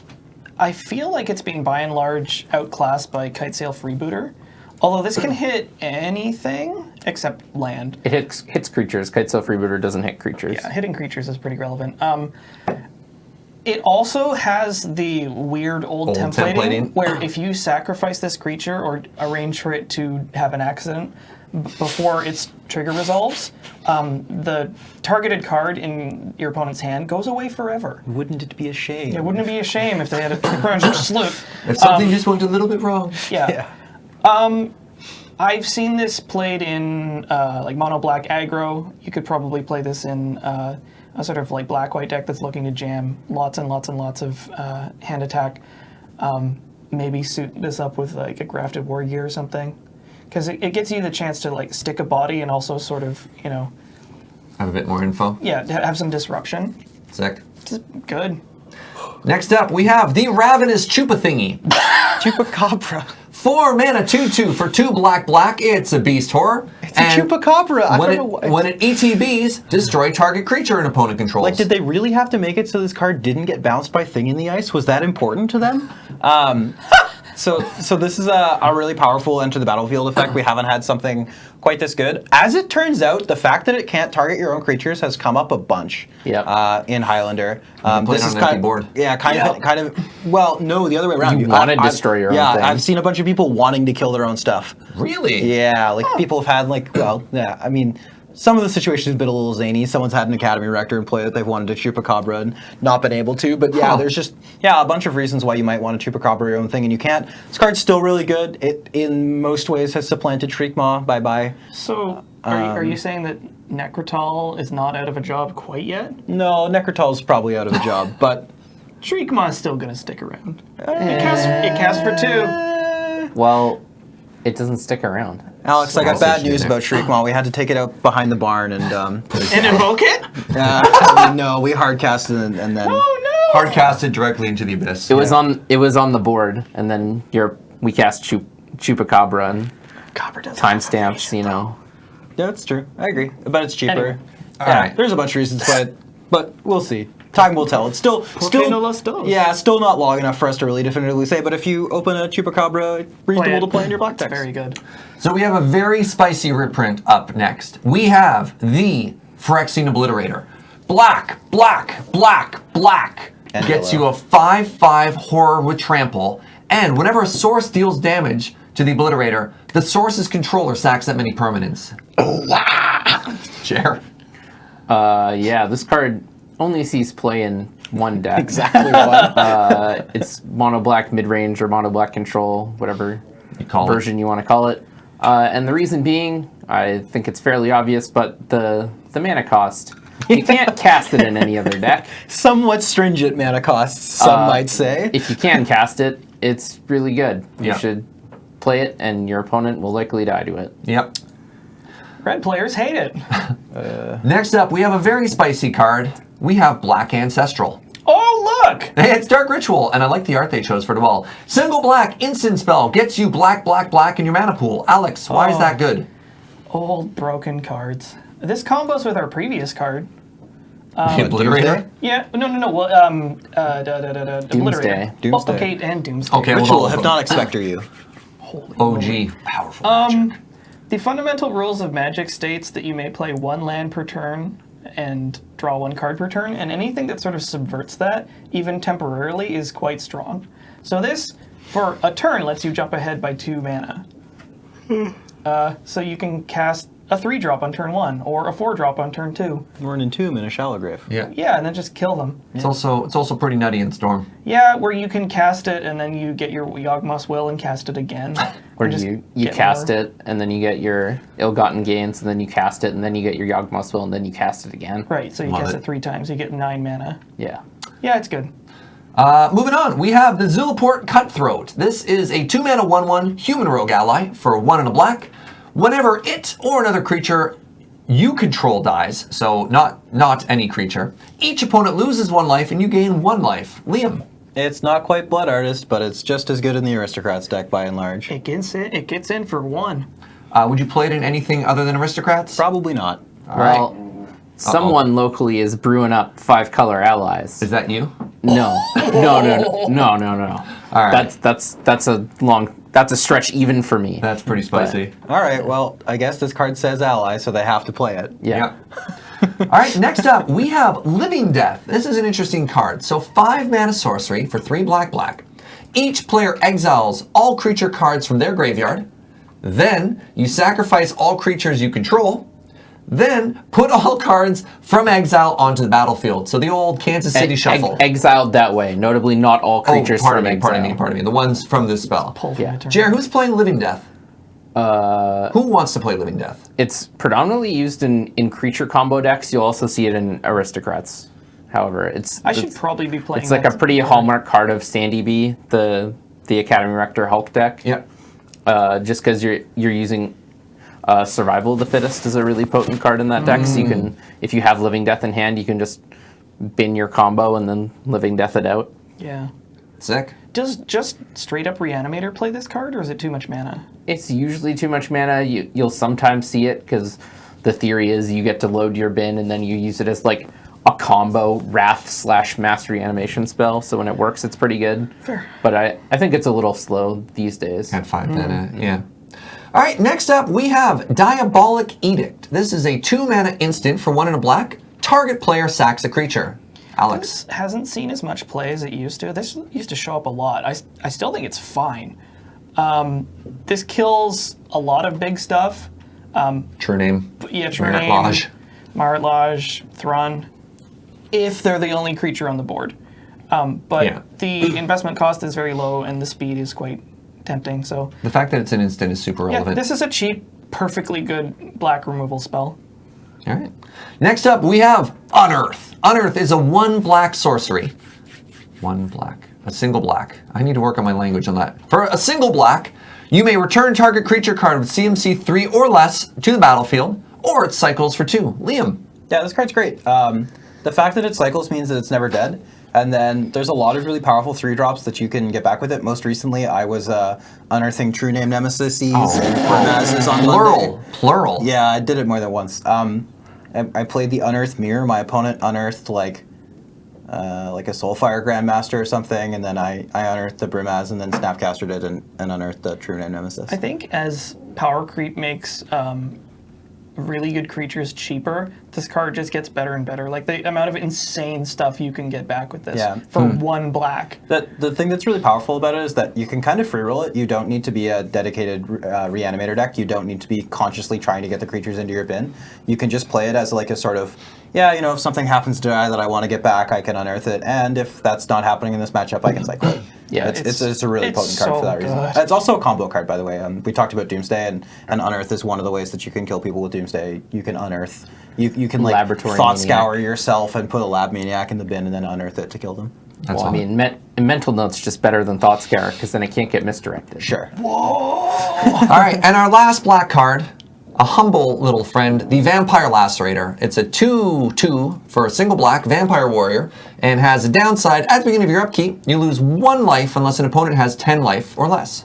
I feel like it's being by and large outclassed by Kitesail Freebooter. Although this can hit anything except land. It hits creatures. Kitesail Freebooter doesn't hit creatures. Yeah, hitting creatures is pretty relevant. It also has the weird old templating where if you sacrifice this creature or arrange for it to have an accident before its trigger resolves, the targeted card in your opponent's hand goes away forever. Wouldn't it be a shame? Yeah, wouldn't it be a shame if they had a crunch sloop? If something just went a little bit wrong. Yeah. I've seen this played in like mono black aggro. You could probably play this in a sort of like black-white deck that's looking to jam lots and lots and lots of hand attack. Maybe suit this up with like a Grafted War Gear or something. Because it gets you the chance to like stick a body and also sort of, you know... Have a bit more info. Yeah, have some disruption. Sick. Just good. Next up, we have the Ravenous Chupa Thingy. Chupacabra. 4 mana 2/2 for 2 black. It's a beast horror. It's a Chupacabra. I don't know why. When it ETBs, destroy target creature an opponent controls. Like, did they really have to make it so this card didn't get bounced by Thing in the Ice? Was that important to them? So this is a really powerful enter the battlefield effect. We haven't had something quite this good. As it turns out, the fact that it can't target your own creatures has come up a bunch in Highlander. This is kind of board. Yeah, kind of. Well, no, the other way around. You want to destroy your own thing. Yeah, I've seen a bunch of people wanting to kill their own stuff. Really? Yeah, like people have had like, well, yeah, I mean, some of the situations have been a little zany. Someone's had an Academy Rector and play that they've wanted to Chupacabra and not been able to. But yeah, there's just a bunch of reasons why you might want to Chupacabra your own thing and you can't. This card's still really good. It, in most ways, has supplanted Shriekmaw. Bye-bye. So, are you saying that Necrotal is not out of a job quite yet? No, Necrotal's probably out of a job, but... Shriekmaw is still going to stick around. It casts for 2. Well, it doesn't stick around. Alex, I got bad news about Shriekmaw. We had to take it out behind the barn and... and invoke it? I mean, no, we hardcasted and then... Oh, no! Hardcasted directly into the abyss. It was on the board, and then we cast Chupacabra and timestamps, you know. Yeah, that's true. I agree. But it's cheaper. Anyway. All right. There's a bunch of reasons, but we'll see. Time will tell. It's still no los dos. Yeah, still not long enough for us to really definitively say. But if you open a Chupacabra, it's reasonable to play in your black decks. Very good. So we have a very spicy reprint up next. We have the Phyrexian Obliterator. Black. And Gets yellow. you a 5/5 horror with trample, and whenever a source deals damage to the Obliterator, the source's controller sacks that many permanents. Oh wow! Jer. Yeah, this card only sees play in one deck. Exactly one. It's mono black mid-range or mono black control, whatever You call version you want to call it. And the reason being, I think it's fairly obvious, but the mana cost. You can't cast it in any other deck. Somewhat stringent mana costs, some might say. If you can cast it, it's really good. You Yeah. should play it, and your opponent will likely die to it. Yep. Red players hate it. Next up, we have a very spicy card. We have Black Ancestral. Oh, look! It's Dark Ritual, and I like the art they chose for it all. Single black, instant spell, gets you black in your mana pool. Alex, why is that good? Old broken cards. This combos with our previous card. The Obliterator? Yeah, no. Well, Doomsday. Doomsday. Okay, and Doomsday. Okay, Ritual, hold on. Hypnotic Spectre you. OG. Powerful magic. The fundamental rules of Magic states that you may play 1 land per turn and draw 1 card per turn, and anything that sort of subverts that, even temporarily, is quite strong. So this, for a turn, lets you jump ahead by 2 mana. So you can cast a 3-drop on turn 1, or a 4-drop on turn 2. Or an Entomb in a Shallow Grave. Yeah. Yeah, and then just kill them. It's also pretty nutty in Storm. Yeah, where you can cast it, and then you get your Yawgmoth's Will and cast it again. Or just you get cast more. it, and then you get your ill-gotten gains, and then you cast it, and then you get your Yawgmoth's Will, and then you cast it again. Right, so you Love cast it. it 3 times, you get 9 mana. Yeah. Yeah, it's good. Moving on, we have the Zilla Cutthroat. This is a 2-mana 1/1 human rogue ally for 1 and a black. Whenever it or another creature you control dies, so not any creature, each opponent loses 1 life and you gain 1 life. Liam. It's not quite Blood Artist, but it's just as good in the Aristocrats deck by and large. It gets in for 1. Would you play it in anything other than Aristocrats? Probably not. Well, someone locally is brewing up 5-color allies. Is that you? No. No. All right. That's a stretch even for me. That's pretty spicy. All right, well, I guess this card says ally, so they have to play it. Yeah. All right, next up, we have Living Death. This is an interesting card. So 5-mana sorcery for 3 black. Each player exiles all creature cards from their graveyard. Then you sacrifice all creatures you control. Then put all cards from exile onto the battlefield. So the old Kansas City Shuffle. Exiled that way. Notably, not all creatures from exile. Pardon me. The ones from this spell. Pull from the turn. Jer, who's playing Living Death? Who wants to play Living Death? It's predominantly used in creature combo decks. You'll also see it in Aristocrats. However, I should probably be playing. It's like a pretty hallmark card of Sandy B, the Academy Rector Hulk deck. Yep. Just because you're using Survival of the Fittest is a really potent card in that deck. So you can, if you have Living Death in hand, you can just bin your combo and then Living Death it out. Yeah. Sick. Does just straight up Reanimator play this card, or is it too much mana? It's usually too much mana. You'll sometimes see it because the theory is you get to load your bin and then you use it as like a combo Wrath/Mass Reanimation spell. So when it works, it's pretty good. Fair. But I think it's a little slow these days. At 5 mana, yeah. All right, next up we have Diabolic Edict. This is a 2-mana instant for 1 and a black. Target player sacks a creature. Alex. This hasn't seen as much play as it used to. This used to show up a lot. I still think it's fine. This kills a lot of big stuff. True name. Yeah, Marit-Lage. Marit-Lage, Thrun, if they're the only creature on the board. But the investment cost is very low and the speed is quite tempting. So the fact that it's an instant is super relevant. Yeah, this is a cheap, perfectly good black removal spell. All right. Next up, we have Unearthed. Unearthed is a 1 black sorcery. 1 black. A single black. I need to work on my language on that. For a single black, you may return target creature card with CMC 3 or less to the battlefield, or it cycles for 2. Liam. Yeah, this card's great. The fact that it cycles means that it's never dead. And then there's a lot of really powerful 3-drops that you can get back with it. Most recently, I was unearthing True Name Nemesis and Brainstorm on Monday. Plural. Yeah, I did it more than once. I played the Unearthed Mirror. My opponent unearthed like a Soulfire Grandmaster or something, and then I unearthed the Brimaz and then Snapcastered it and unearthed the True Name Nemesis. I think as power creep makes really good creatures cheaper, this card just gets better and better. Like the amount of insane stuff you can get back with this for 1 black. The thing that's really powerful about it is that you can kind of free roll it. You don't need to be a dedicated Reanimator deck. You don't need to be consciously trying to get the creatures into your bin. You can just play it as like a sort of, if something happens to die that I want to get back, I can unearth it. And if that's not happening in this matchup, I can cycle it. Yeah, it's a really potent card for that reason. Good. It's also a combo card, by the way. We talked about Doomsday, and Unearth is one of the ways that you can kill people with Doomsday. You can unearth. You can like Laboratory thought Maniac. Scour yourself and put a Lab Maniac in the bin and then unearth it to kill them. That's Well, I all. mean, Mental Note's just better than Thought Scour because then it can't get misdirected. Sure. All right, and our last black card, a humble little friend, the Vampire Lacerator. It's a 2/2 for a single black Vampire Warrior, and has a downside. At the beginning of your upkeep, you lose 1 life unless an opponent has 10 life or less.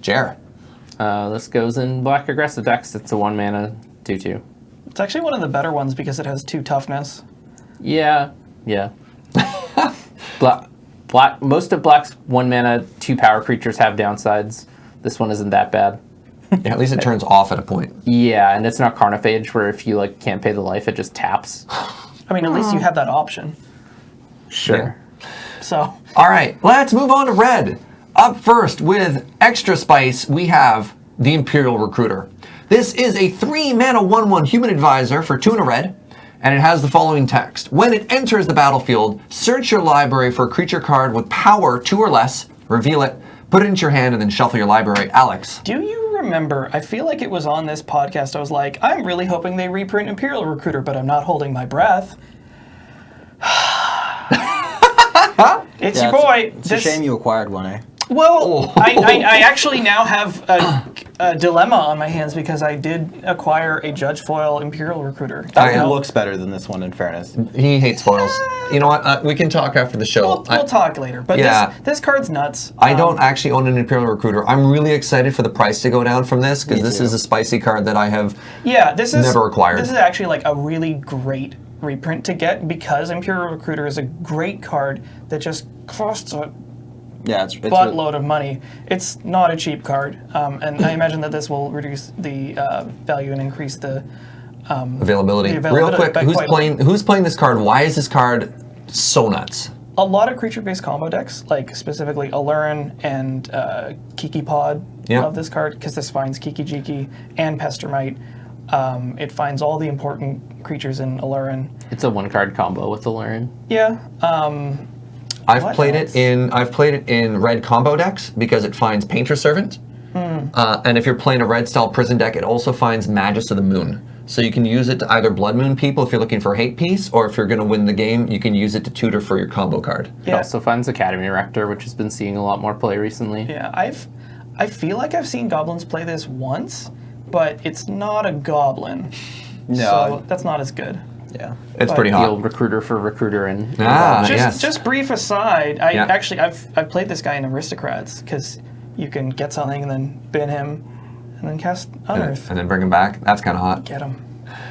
Jer. This goes in black aggressive decks. It's a 1-mana 2/2. It's actually one of the better ones because it has 2 toughness. Yeah. Black. Most of black's 1-mana 2 power creatures have downsides. This one isn't that bad. Yeah, at least it turns off at a point. Yeah, and it's not Carnophage where if you can't pay the life, it just taps. I mean, at least you have that option. Sure. So All right, let's move on to red. Up first with extra spice, we have the Imperial Recruiter. This is a 3-mana 1/1 human advisor for 2 and a red, and it has the following text. When it enters the battlefield, search your library for a creature card with power 2 or less, reveal it, put it into your hand, and then shuffle your library. Alex. do you remember, I feel like it was on this podcast, I was like, I'm really hoping they reprint Imperial Recruiter, but I'm not holding my breath. It's your boy. It's a shame you acquired one, eh? Well, I actually now have a dilemma on my hands because I did acquire a Judge Foil Imperial Recruiter. That looks better than this one, in fairness. He hates foils. You know what? We can talk after the show. We'll talk later. But this card's nuts. I don't actually own an Imperial Recruiter. I'm really excited for the price to go down from this because this is a spicy card that I have never acquired. This is actually like a really great reprint to get because Imperial Recruiter is a great card that just costs a buttload of money. It's not a cheap card, and I imagine that this will reduce the value and increase the availability. Real quick, who's playing this card? Why is this card so nuts? A lot of creature-based combo decks, like specifically Alurin and Kiki Pod, love this card because this finds Kiki Jiki and Pestermite. It finds all the important creatures in Alurin. It's a one-card combo with Alurin. Yeah. I've played it in red combo decks because it finds Painter Servant, and if you're playing a red style prison deck, it also finds Magus of the Moon. So you can use it to either Blood Moon people if you're looking for a hate piece, or if you're going to win the game, you can use it to tutor for your combo card. It also finds Academy Rector, which has been seeing a lot more play recently. Yeah, I feel like I've seen goblins play this once, but it's not a goblin. No, so that's not as good. Yeah, it's pretty hot. The old recruiter for recruiter and just brief aside. I've played this guy in Aristocrats because you can get something and then bin him, and then cast Unearthed and then bring him back. That's kind of hot. Get him.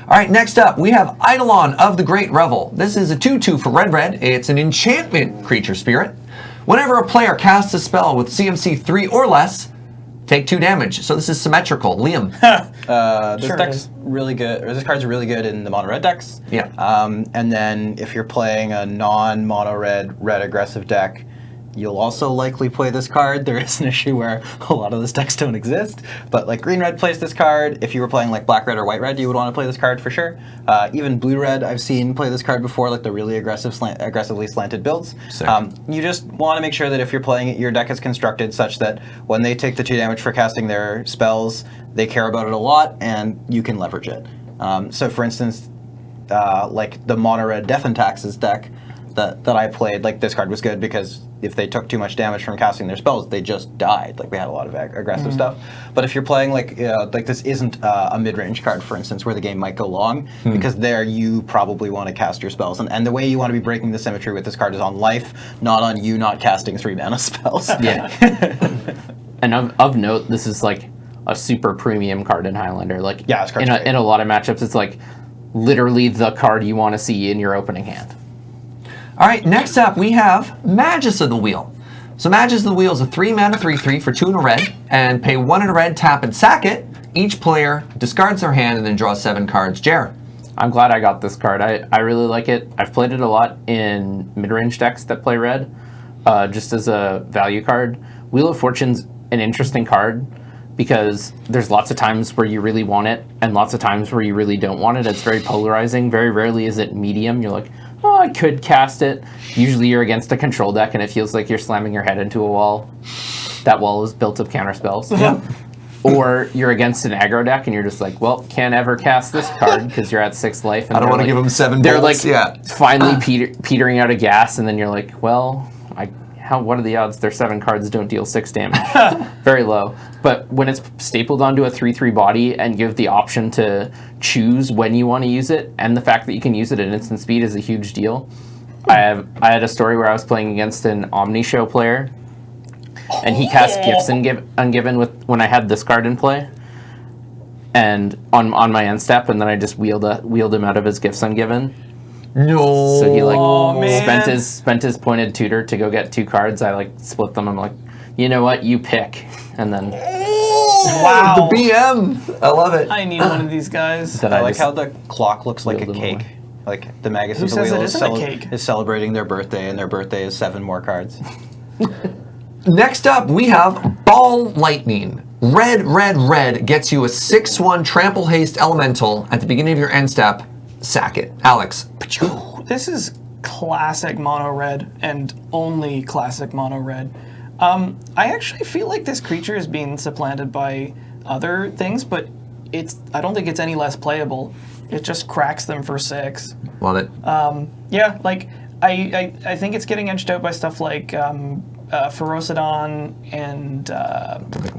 All right, next up we have Eidolon of the Great Revel. This is a 2/2 for red. It's an enchantment creature spirit. Whenever a player casts a spell with CMC 3 or less, take 2 damage. So this is symmetrical. Liam. This deck's really good, or this card's really good in the mono red decks. Yeah. And then if you're playing a non-mono red aggressive deck, you'll also likely play this card. There is an issue where a lot of those decks don't exist, but like green-red plays this card. If you were playing like black-red or white-red, you would want to play this card for sure. Even blue-red, I've seen play this card before, like the really aggressively slanted builds. You just want to make sure that if you're playing it, your deck is constructed such that when they take the 2 damage for casting their spells, they care about it a lot, and you can leverage it. So for instance, like the mono-red Death and Taxes deck that I played, like this card was good because if they took too much damage from casting their spells, they just died. Like we had a lot of aggressive stuff. But if you're playing like this isn't a mid-range card, for instance, where the game might go long, because there you probably want to cast your spells. And the way you want to be breaking the symmetry with this card is on life, not on you not casting 3 mana spells. Yeah. And of note, this is like a super premium card in Highlander. Like in a lot of matchups, it's like literally the card you want to see in your opening hand. All right, next up we have Magus of the Wheel. So Magus of the Wheel is a 3 mana 3/3 for 2 in a red, and pay 1 in a red, tap and sack it. Each player discards their hand and then draws 7 cards. Jared. I'm glad I got this card. I really like it. I've played it a lot in mid-range decks that play red, just as a value card. Wheel of Fortune's an interesting card because there's lots of times where you really want it and lots of times where you really don't want it. It's very polarizing. Very rarely is it medium. You're like, oh, I could cast it. Usually you're against a control deck and it feels like you're slamming your head into a wall. That wall is built of counterspells. Yeah. Or you're against an aggro deck and you're just like, well, can't ever cast this card because you're at 6 life. And I don't want to give them 7 They're bullets. like finally petering out of gas, and then you're like, well, what are the odds their 7 cards don't deal 6 damage? Very low. But when it's stapled onto a 3/3 body and give the option to choose when you want to use it, and the fact that you can use it at instant speed is a huge deal. I had a story where I was playing against an Omni Show player, and he cast Gifts Ungiven when I had this card in play, and on my end step, and then I just wheeled him out of his Gifts Ungiven. No. So he spent his pointed tutor to go get 2 cards. I split them. I'm like, you know what? You pick, and then. Wow. The BM. I love it. I need one of these guys. I like how the clock looks like a cake. Like the Magus of the Wheel is celebrating their birthday, and their birthday is 7 more cards. Next up, we have Ball Lightning. Red gets you a 6/1 Trample Haste Elemental at the beginning of your end step. Sack it. Alex. This is classic mono red and only classic mono red. I actually feel like this creature is being supplanted by other things, but I don't think it's any less playable. It just cracks them for 6. Love it. Yeah, like I think it's getting edged out by stuff like Ferocidon and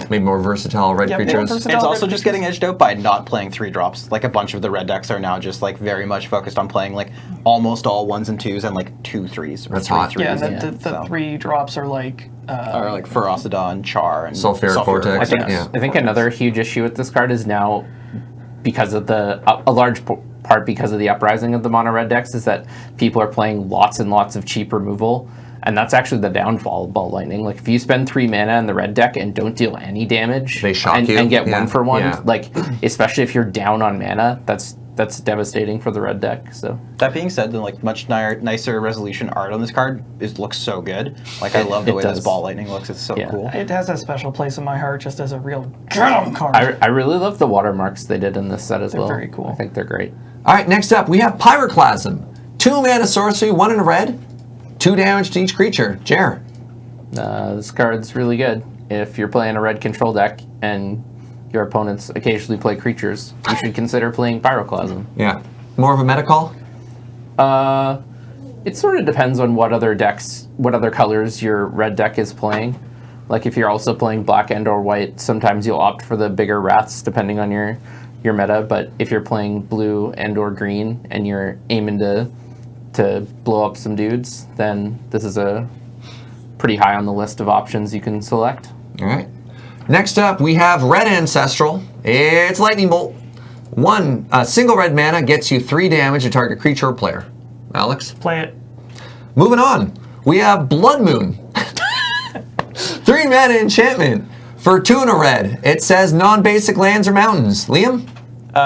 Maybe more versatile red creatures. It's also just getting edged out by not playing 3-drops. Like a bunch of the red decks are now just like very much focused on playing like almost all 1s and 2s and like 2 3s. That's hot. Yeah, the 3-drops are like Ferocidon, Char, and Sulfuric Vortex. I think another huge issue with this card is now, because of a large part because of the uprising of the mono red decks, is that people are playing lots and lots of cheap removal, and that's actually the downfall of Ball Lightning. Like if you spend 3 mana in the red deck and don't deal any damage, they shock you and get 1 for 1. Like especially if you're down on mana, that's devastating for the red deck. So that being said, then like much nicer resolution art on this card looks so good. Like I love the way this Ball Lightning looks. It's so cool. It has a special place in my heart just as a real drum card. I really love the watermarks they did in this set as well. They're very cool. I think they're great. All right, next up we have Pyroclasm. 2 mana sorcery, 1 in a red, 2 damage to each creature. Jer. This card's really good. If you're playing a red control deck and your opponents occasionally play creatures, you should consider playing Pyroclasm. Yeah. More of a meta call? It sort of depends on what other colors your red deck is playing. Like if you're also playing black and or white, sometimes you'll opt for the bigger wraths depending on your meta. But if you're playing blue and or green and you're aiming to blow up some dudes, then this is a pretty high on the list of options you can select. All right. Next up, we have Red Ancestral. It's Lightning Bolt. 1 single red mana gets you 3 damage to target creature or player. Alex? Play it. Moving on, we have Blood Moon. 3 mana enchantment for 2 in a red. It says non-basic lands or mountains. Liam?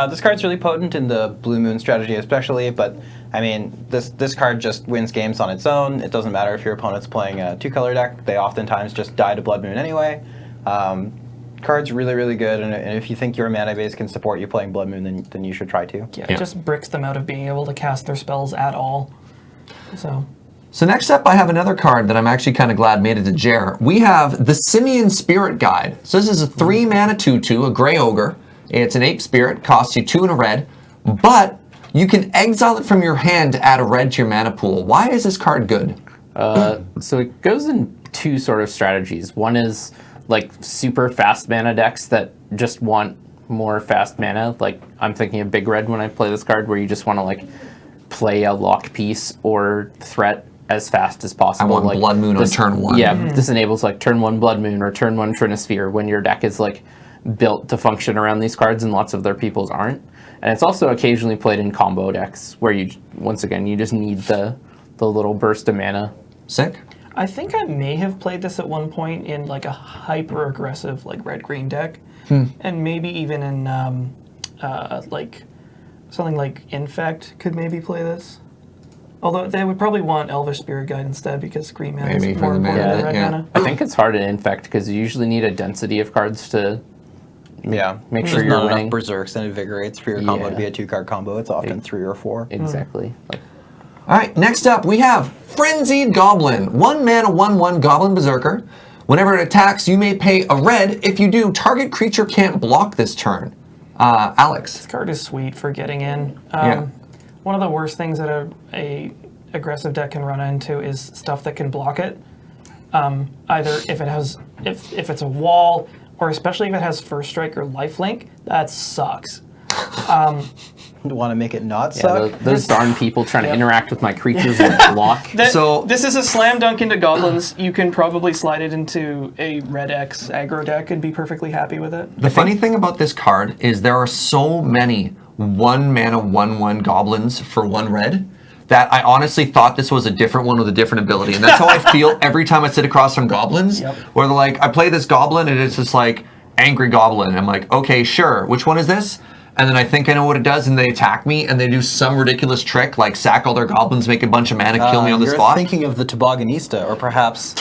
This card's really potent in the Blue Moon strategy especially, but I mean, this card just wins games on its own. It doesn't matter if your opponent's playing a 2-color deck. They oftentimes just die to Blood Moon anyway. Card's really, really good, and if you think your mana base can support you playing Blood Moon, then you should try to. Yeah, it just bricks them out of being able to cast their spells at all. So next up, I have another card that I'm actually kind of glad made it to Jer. We have the Simian Spirit Guide. So this is a 3 mana 2/2, a Grey Ogre. It's an ape spirit, costs you 2 in a red, but you can exile it from your hand to add a red to your mana pool. Why is this card good? So it goes in 2 sort of strategies. One is like super fast mana decks that just want more fast mana. Like I'm thinking of Big Red when I play this card, where you just want to like play a lock piece or threat as fast as possible. I want like Blood Moon on turn 1. Yeah, this enables like turn 1 Blood Moon or turn 1 Trinisphere when your deck is like built to function around these cards and lots of their people's aren't. And it's also occasionally played in combo decks where you, once again, you just need the little burst of mana. Sick. I think I may have played this at one point in like a hyper aggressive like red-green deck, and maybe even in like something like Infect could maybe play this. Although they would probably want Elvish Spirit Guide instead because green mana Maybe is for more the important mana, than red yeah. mana. I think it's hard in Infect because you usually need a density of cards to make sure There's you're not winning. enough Berserks and Invigorates for your combo to be a 2-card combo. It's often 3 or 4. Exactly. Like, All right, next up we have Frenzied Goblin. 1 mana 1/1 Goblin Berserker. Whenever it attacks, you may pay a red. If you do, target creature can't block this turn. Alex? This card is sweet for getting in. Yeah. One of the worst things that a aggressive deck can run into is stuff that can block it. Either if it's a wall, or especially if it has First Strike or Lifelink, that sucks. Want to make it not suck? those darn people trying to interact with my creatures with block. This is a slam dunk into goblins. You can probably slide it into a red X aggro deck and be perfectly happy with it. The funny thing about this card is there are so many 1 mana 1/1 goblins for 1 red that I honestly thought this was a different one with a different ability. And that's how I feel every time I sit across from goblins, where they're like, I play this goblin and it's just like Angry Goblin. And I'm like, okay, sure. Which one is this? And then I think I know what it does, and they attack me, and they do some ridiculous trick, like sack all their goblins, make a bunch of mana, kill me on the You're spot. thinking of the Tobogganista, or perhaps...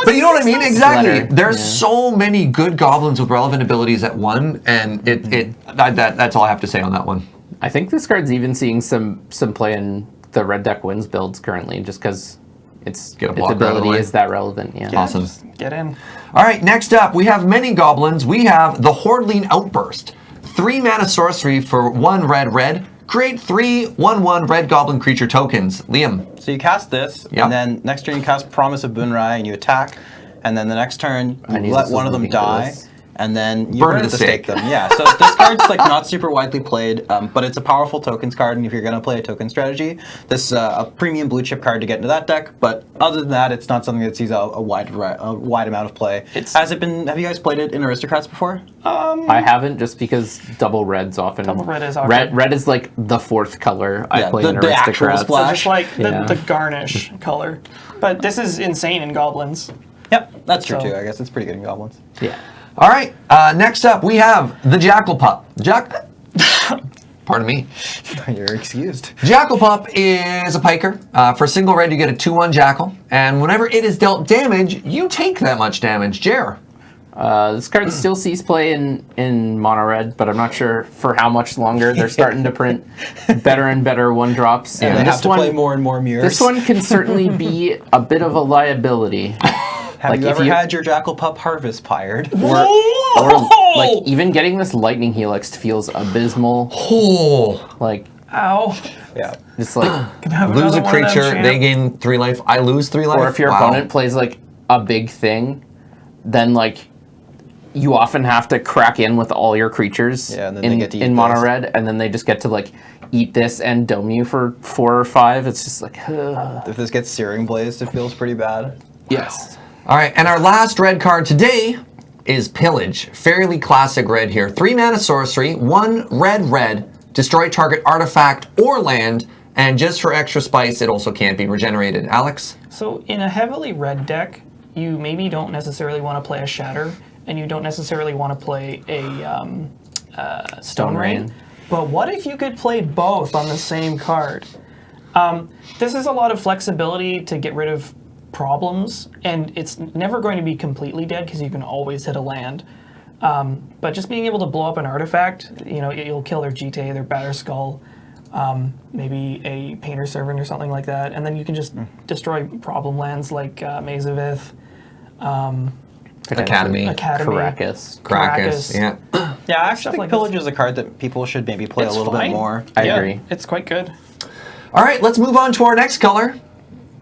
But you know what I mean? Exactly. Letter. There's so many good goblins with relevant abilities at 1, and that's all I have to say on that one. I think this card's even seeing some play in the red deck wins builds currently, just because its ability is that relevant. Yeah. Awesome. Just get in. All right, next up, we have many goblins. We have the Horde Lien Outburst. 3 mana sorcery for 1 red, create 3 1/1 red goblin creature tokens. Liam. So you cast this, Yep. and then next turn you cast Promise of Bunrai, and you attack, and then the next turn I you knew let this one was of them ridiculous. die, and then you Burn burn the at the stake. stake them. Yeah, so this card's like not super widely played, but it's a powerful tokens card, and if you're going to play a token strategy, this is a premium blue chip card to get into that deck, but other than that, it's not something that sees a wide amount of play. Have you guys played it in Aristocrats before? I haven't, just because double red's often. Double red is awkward. Red is like the 4th color I Yeah, play the in actual Aristocrats. splash. So just like Yeah. the garnish color. But this is insane in goblins. Yep, that's true So- too. I guess it's pretty good in Goblins. Yeah. All right, next up we have the Jackal Pup. Pardon me. You're excused. Jackal Pup is a piker. For single red, you get a 2/1 Jackal, and whenever it is dealt damage, you take that much damage. Jer. This card still sees play in mono red, but I'm not sure for how much longer. They're starting to print better and better 1-drops. And they this have to one, play more and more mirrors. This one can certainly be a bit of a liability. Have like you if ever you- had your Jackal Pup harvest pired? Or like even getting this lightning helix feels abysmal. Oh. Like Ow. Yeah. just like, Can I have Lose another a one of them, creature, champ? they gain 3 life. I lose 3 life. or if your Wow. opponent plays like a big thing, then like you often have to crack in with all your creatures Yeah, and then they in, get to eat in mono this. red, and then they just get to like eat this and dome you for 4 or 5. It's just like If this gets Searing Blazed, it feels pretty bad. yes. All right, and our last red card today is Pillage. Fairly classic red here. 3 mana sorcery, 1 red, destroy target artifact or land, and just for extra spice, it also can't be regenerated. Alex? So in a heavily red deck, you maybe don't necessarily want to play a Shatter, and you don't necessarily want to play a Stone Rain. But what if you could play both on the same card? This is a lot of flexibility to get rid of problems, and it's never going to be completely dead because you can always hit a land. But just being able to blow up an artifact, you know, you'll kill their GTA, their Batterskull, maybe a Painter Servant or something like that, and then you can just destroy problem lands like Maze of Ith, Academy. Caracas. Krakus. Yeah. Yeah, I actually Stuff think like Pillage is a card that people should maybe play It's a little fine. bit more. I agree. It's quite good. All right, let's move on to our next color,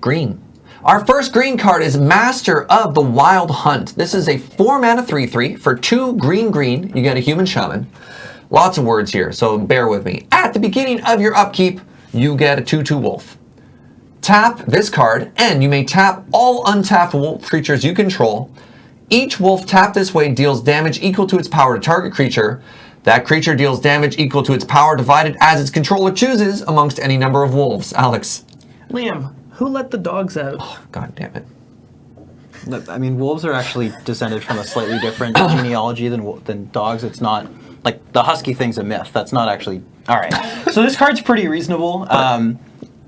green. Our first green card is Master of the Wild Hunt. This is a 4 mana 3/3 for 2 green. You get a human shaman. Lots of words here, so bear with me. At the beginning of your upkeep, you get a 2/2 wolf. Tap this card, and you may tap all untapped wolf creatures you control. Each wolf tapped this way deals damage equal to its power to target creature. That creature deals damage equal to its power divided as its controller chooses amongst any number of wolves. Alex. Liam, who let the dogs out? God damn it. Look, I mean, wolves are actually descended from a slightly different genealogy than dogs. It's not like the husky thing's a myth. That's not actually all right. So this card's pretty reasonable.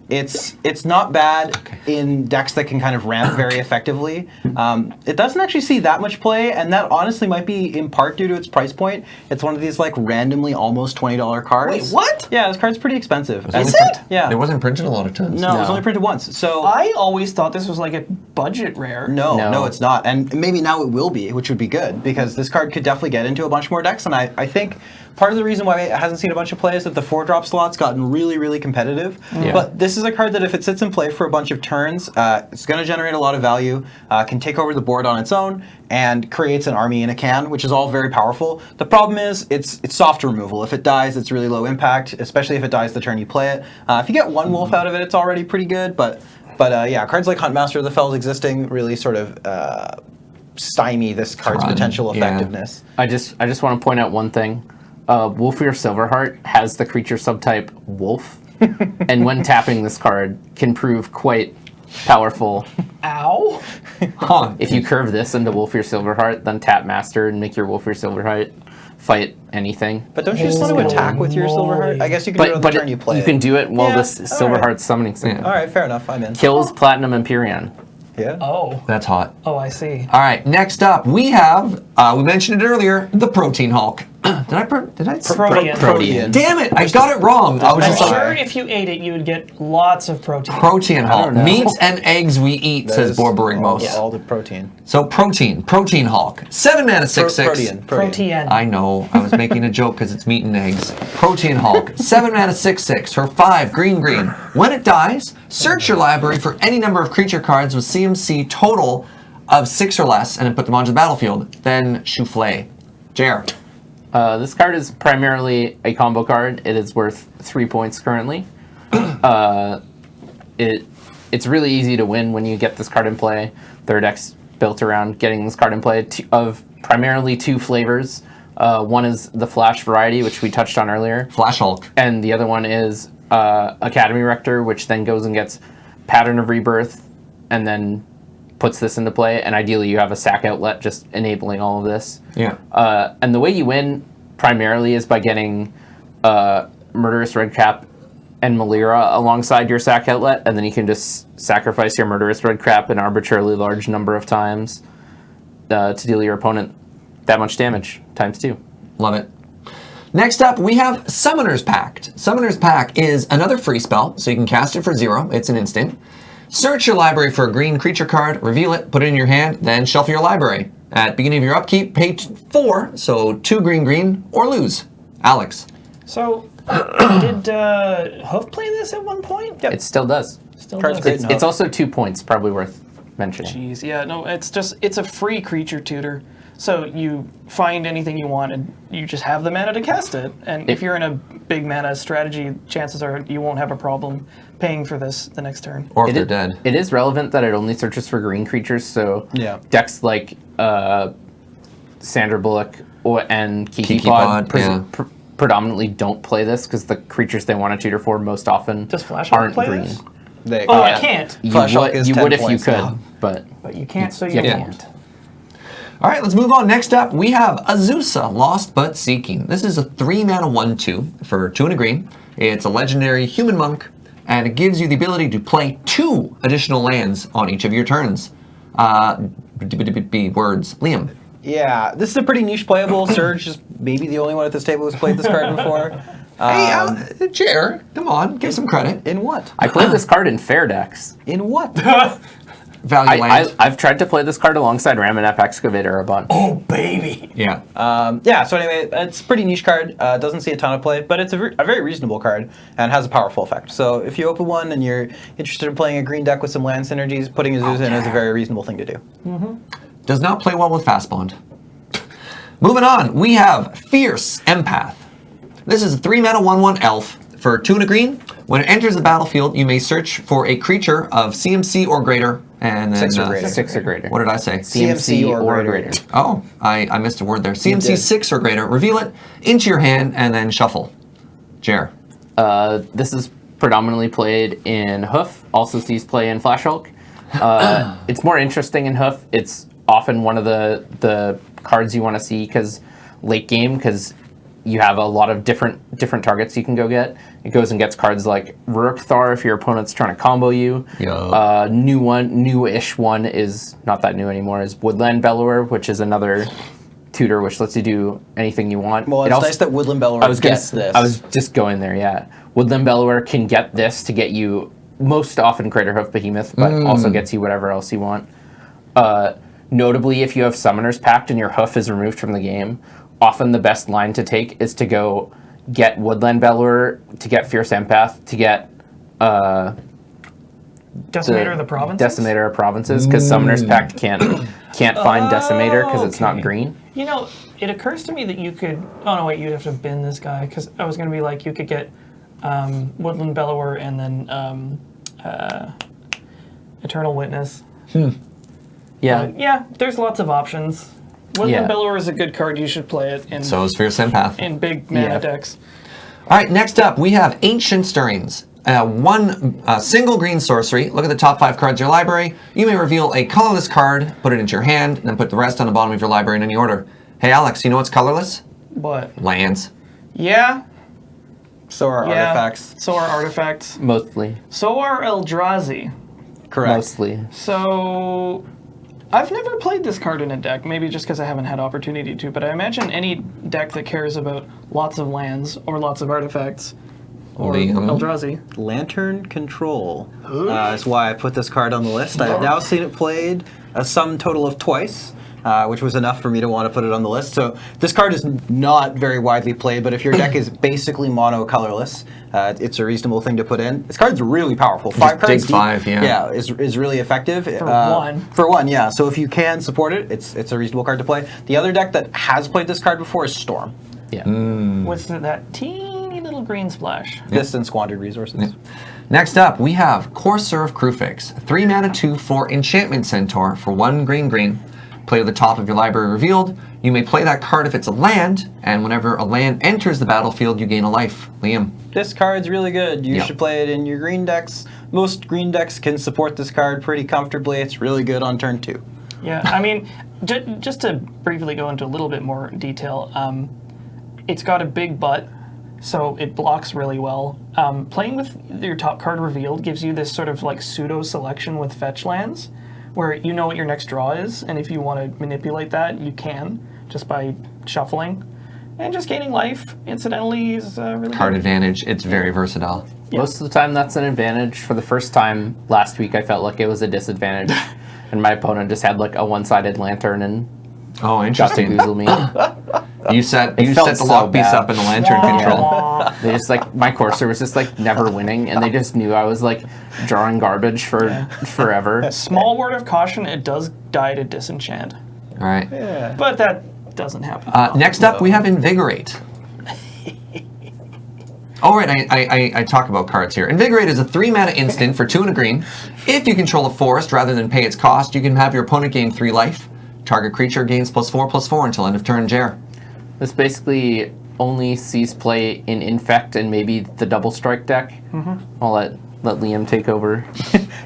It's not bad in decks that can kind of ramp very effectively. It doesn't actually see that much play, and that honestly might be in part due to its price point. It's one of these like randomly almost $20 cards. Wait, what? Yeah, this card's pretty expensive. Is it? Yeah. It wasn't printed a lot of times. No, it was No. only printed once. So I always thought this was like a budget rare. No, it's not. And maybe now it will be, which would be good, because this card could definitely get into a bunch more decks. And I think part of the reason why it hasn't seen a bunch of play is that the 4-drop slot's gotten really, really competitive. Yeah. But this is a card that if it sits in play for a bunch of turns, it's going to generate a lot of value, can take over the board on its own, and creates an army in a can, which is all very powerful. The problem is it's soft removal. If it dies, it's really low impact, especially if it dies the turn you play it. If you get one wolf out of it, it's already pretty good. But yeah, cards like Huntmaster of the Fells existing really sort of stymie this card's Run, potential yeah. effectiveness. I just want to point out one thing. Wolfear Silverheart has the creature subtype Wolf, and when tapping this card can prove quite powerful. Ow. Huh. If you curve this into Wolfear Silverheart, then tap Master and make your Wolfear Silverheart fight anything. But don't you just want to attack with your Silverheart? I guess you can do it on the turn you play. you can do it while Yeah, this all right. Silverheart's summoning something. All right, fair enough. I'm in. Kills Platinum Empyrean. Yeah. Oh. That's hot. Oh, I see. All right, next up we have, we mentioned it earlier, the Protein Hulk. Did I say Protean. Damn it! I got it wrong. I was I'm just sure if you ate it, you would get lots of protein. Protein Hulk. don't know. Meats and eggs we eat, says WUBRG. All the protein. So Protein Hulk. 7 mana, 6/6. Protean. I know. I was making a joke because it's meat and eggs. Protein Hulk. 7 mana, 6/6. For 5 green. When it dies, search your library for any number of creature cards with CMC total of 6 or less, and then put them onto the battlefield. Then Souffle. Jer. This card is primarily a combo card. It is worth 3 points currently. It's really easy to win when you get this card in play. Their deck's built around getting this card in play of primarily 2 flavors. One is the Flash variety, which we touched on earlier. Flash Hulk. And the other one is Academy Rector, which then goes and gets Pattern of Rebirth and then puts this into play. And ideally you have a sack outlet just enabling all of this. Yeah. And the way you win primarily is by getting Murderous Redcap and Malira alongside your sack outlet, and then you can just sacrifice your Murderous Redcap an arbitrarily large number of times to deal your opponent that much damage, ×2. Love it. Next up, we have Summoner's Pact. Summoner's Pact is another free spell, so you can cast it for 0. It's an instant. Search your library for a green creature card, reveal it, put it in your hand, then shuffle your library. At beginning of your upkeep, pay 4, so 2 green, or lose. Alex. So, did Hoof play this at one point? It still does. Still Card's does. great. It's also 2 points, probably worth mentioning. Jeez, yeah, no, it's a free creature tutor. So you find anything you want and you just have the mana to cast it. And if you're in a big mana strategy, chances are you won't have a problem paying for this the next turn. Or if they're dead. It is relevant that it only searches for green creatures, so decks like Sandra Bullock and Kiki Pod predominantly don't play this because the creatures they want to tutor for most often Does Flash Hulk aren't play green. this? I can't. You Flash Hulk is 10 would if you points could, now. but you can't, so you can't. All right, let's move on. Next up, we have Azusa, Lost But Seeking. This is a 3 mana 1/2 for 2 and a green. It's a legendary human monk, and it gives you the ability to play 2 additional lands on each of your turns. Words. Liam. Yeah, this is a pretty niche playable. Serge is maybe the only one at this table who's played this card before. Hey, Jer, come on, give some credit. In what? I played this card in fair decks. In what? Value land. I've tried to play this card alongside Ramanap Excavator a bunch. Oh, baby. Yeah. So anyway, it's a pretty niche card. Doesn't see a ton of play, but it's a very reasonable card and has a powerful effect. So if you open one and you're interested in playing a green deck with some land synergies, putting Azusa in is a very reasonable thing to do. Does not play well with Fast Bond. Moving on, we have Fierce Empath. This is a 3 mana 1/1 elf for 2 and a green. When it enters the battlefield, you may search for a creature of CMC or greater. And then 6 or greater. 6 or greater. What did I say? CMC or greater. Oh, I missed a word there. CMC did. 6 or greater. Reveal it into your hand and then shuffle. Jer. This is predominantly played in Hoof, also sees play in Flash Hulk. It's more interesting in Hoof. It's often one of the cards you want to see because late game, because you have a lot of different targets you can go get. It goes and gets cards like Rurk Thar if your opponent's trying to combo you. Newish one is not that new anymore, is Woodland Bellower, which is another tutor which lets you do anything you want. Well, it's nice that Woodland Bellower gets this. I was just going there, yeah. Woodland Bellower can get this to get you most often Craterhoof Behemoth, but also gets you whatever else you want. Notably, if you have Summoner's Pact and your Hoof is removed from the game, often the best line to take is to go get Woodland Bellower, to get Fierce Empath, to get Decimator of the Provinces? Decimator of Provinces, because Summoner's Pact can't find Decimator because it's not green. You know, it occurs to me that you could... Oh, no, wait, you'd have to bin this guy, because I was going to be like, you could get Woodland Bellower and then Eternal Witness. Yeah. Yeah, there's lots of options. Woodland Bellower is a good card. You should play it in So is Fierce Empath. in big mana decks. All right, next up, we have Ancient Stirrings. One single green sorcery. Look at the top 5 cards of your library. You may reveal a colorless card, put it into your hand, and then put the rest on the bottom of your library in any order. Hey, Alex, you know what's colorless? What? Lands. Yeah. So are artifacts. So are artifacts. Mostly. So are Eldrazi. Correct. Mostly. So I've never played this card in a deck, maybe just because I haven't had opportunity to, but I imagine any deck that cares about lots of lands or lots of artifacts or Eldrazi. Lantern Control is why I put this card on the list. I've now seen it played a sum total of twice, which was enough for me to want to put it on the list. So this card is not very widely played, but if your deck is basically mono colorless, it's a reasonable thing to put in. This card's really powerful. 5 cards deep, 5, yeah. Yeah, is really effective. For one. For one, yeah. So if you can support it, it's a reasonable card to play. The other deck that has played this card before is Storm. Yeah. With that teeny little green splash. This and Squandered Resources. Next up, we have Courser of Crewfix. 3 mana 2/4 Enchantment Centaur for 1 green. Play at the top of your library revealed. You may play that card if it's a land, and whenever a land enters the battlefield, you gain a life. Liam. This card's really good. You should play it in your green decks. Most green decks can support this card pretty comfortably. It's really good on turn 2. Yeah, I mean, just to briefly go into a little bit more detail, it's got a big butt, so it blocks really well. Playing with your top card revealed gives you this sort of like pseudo selection with fetch lands, where you know what your next draw is, and if you want to manipulate that, you can, just by shuffling. And just gaining life, incidentally, is really Card good. advantage. It's very versatile. Yeah. Most of the time, that's an advantage. For the first time last week, I felt like it was a disadvantage, and my opponent just had like a one-sided lantern and Oh, got to interesting. goozle me. You set felt the so lock piece bad. up in the lantern control. Aw. They just like my Courser was just like never winning, and they just knew I was like drawing garbage for forever. Small word of caution, it does die to disenchant. All right. But that doesn't happen. Next up, we have Invigorate. All right, I talk about cards here. Invigorate is a 3 mana instant for 2 and a green. If you control a forest rather than pay its cost, you can have your opponent gain 3 life. Target creature gains +4/+4 until end of turn. Jer. This basically only sees play in Infect and maybe the double strike deck. I'll let Liam take over.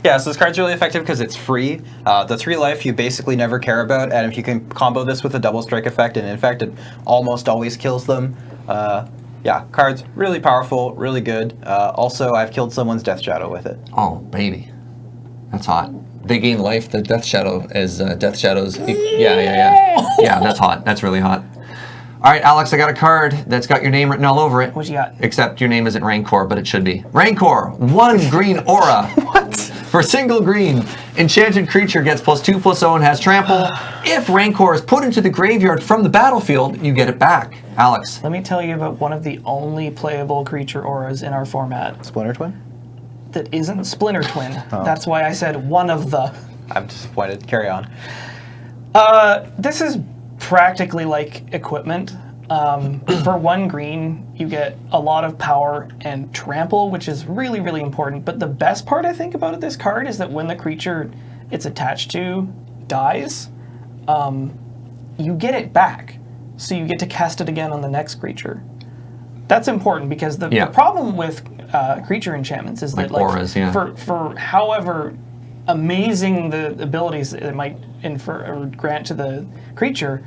Yeah, so this card's really effective because it's free. The 3 life you basically never care about, and if you can combo this with a double strike effect, and in fact it almost always kills them. Yeah, card's really powerful, really good. Also, I've killed someone's Death Shadow with it. Oh, baby. That's hot. They gain life. The Death Shadow as Death Shadows. Yeah. Yeah, that's hot. That's really hot. All right, Alex, I got a card that's got your name written all over it. What you got? Except your name isn't Rancor, but it should be. Rancor, 1 green aura. What? For single green, enchanted creature gets +2/+0 and has trample. If Rancor is put into the graveyard from the battlefield, you get it back. Alex. Let me tell you about one of the only playable creature auras in our format Splinter Twin? that isn't Splinter Twin. That's why I said one of the. I'm disappointed. Carry on. This is practically like equipment. For 1 green, you get a lot of power and trample, which is really, really important. But the best part, I think, about this card is that when the creature it's attached to dies, you get it back. So you get to cast it again on the next creature. That's important because the problem with creature enchantments is that, like, auras, for however amazing the abilities it might infer or grant to the creature,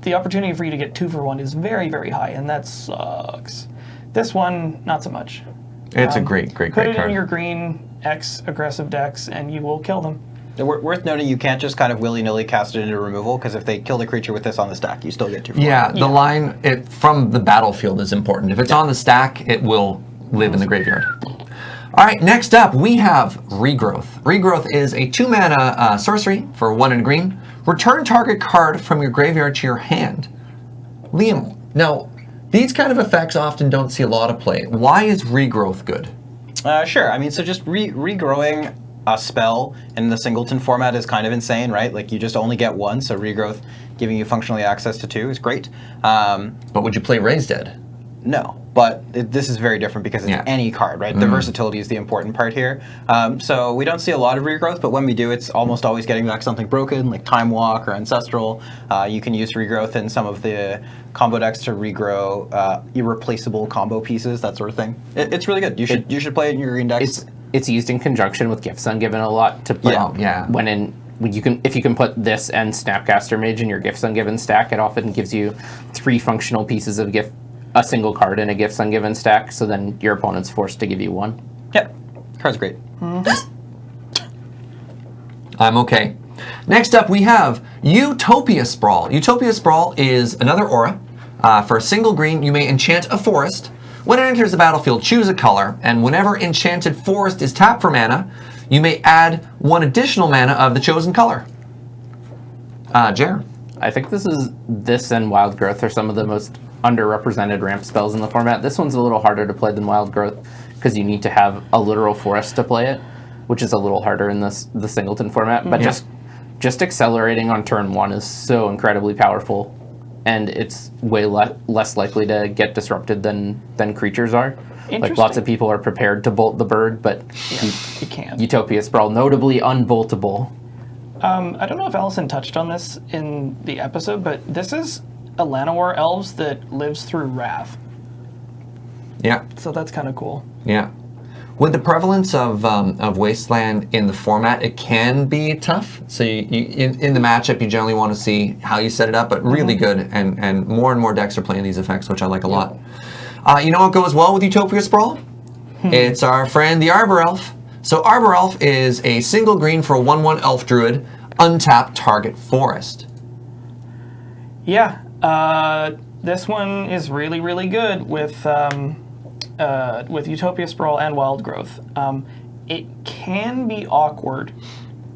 the opportunity for you to get 2 for 1 is very, very high, and that sucks. This one, not so much. It's a great Put it card. in your green X aggressive decks, and you will kill them. Worth noting, you can't just kind of willy-nilly cast it into removal, because if they kill the creature with this on the stack, you still get 2 for 1. Yeah, the line from the battlefield is important. If it's on the stack, it will live in the graveyard. All right, next up, we have Regrowth. Regrowth is a 2 mana sorcery for 1 and green. Return target card from your graveyard to your hand. Liam, now, these kind of effects often don't see a lot of play. Why is Regrowth good? Sure. I mean, so just regrowing a spell in the singleton format is kind of insane, right? Like, you just only get 1, so Regrowth giving you functionally access to 2 is great. But would you play Raise Dead? No, but this is very different because it's any card, right? The versatility is the important part here. So we don't see a lot of regrowth, but when we do, it's almost always getting back something broken, like Time Walk or Ancestral. You can use regrowth in some of the combo decks to regrow irreplaceable combo pieces, that sort of thing. It's really good. You should play it in your green decks. It's used in conjunction with Gifts Ungiven a lot to play. If you can put this and Snapcaster Mage in your Gifts Ungiven stack, it often gives you 3 functional pieces of a single card in a Gifts Ungiven stack, so then your opponent's forced to give you 1. Yep, card's great. I'm okay. Next up, we have Utopia Sprawl. Utopia Sprawl is another aura. For a single green, you may enchant a forest. When it enters the battlefield, choose a color, and whenever enchanted forest is tapped for mana, you may add 1 additional mana of the chosen color. Jer? I think this and Wild Growth are some of the most underrepresented ramp spells in the format. This one's a little harder to play than Wild Growth because you need to have a literal forest to play it, which is a little harder in the Singleton format. But just accelerating on turn 1 is so incredibly powerful, and it's way less likely to get disrupted than creatures are. Like lots of people are prepared to bolt the bird, but you can't. Utopia Sprawl, notably unboltable. I don't know if Allison touched on this in the episode, but this is a Llanowar elves that lives through Wrath. Yeah. So that's kind of cool. Yeah. With the prevalence of Wasteland in the format, it can be tough. So in the matchup, you generally want to see how you set it up, but really good, and more decks are playing these effects, which I like a lot. You know what goes well with Utopia Sprawl? It's our friend the Arbor Elf. So Arbor Elf is a single green for a 1/1 Elf Druid, untap target forest. Yeah, this one is really good with Utopia Sprawl and Wild Growth. It can be awkward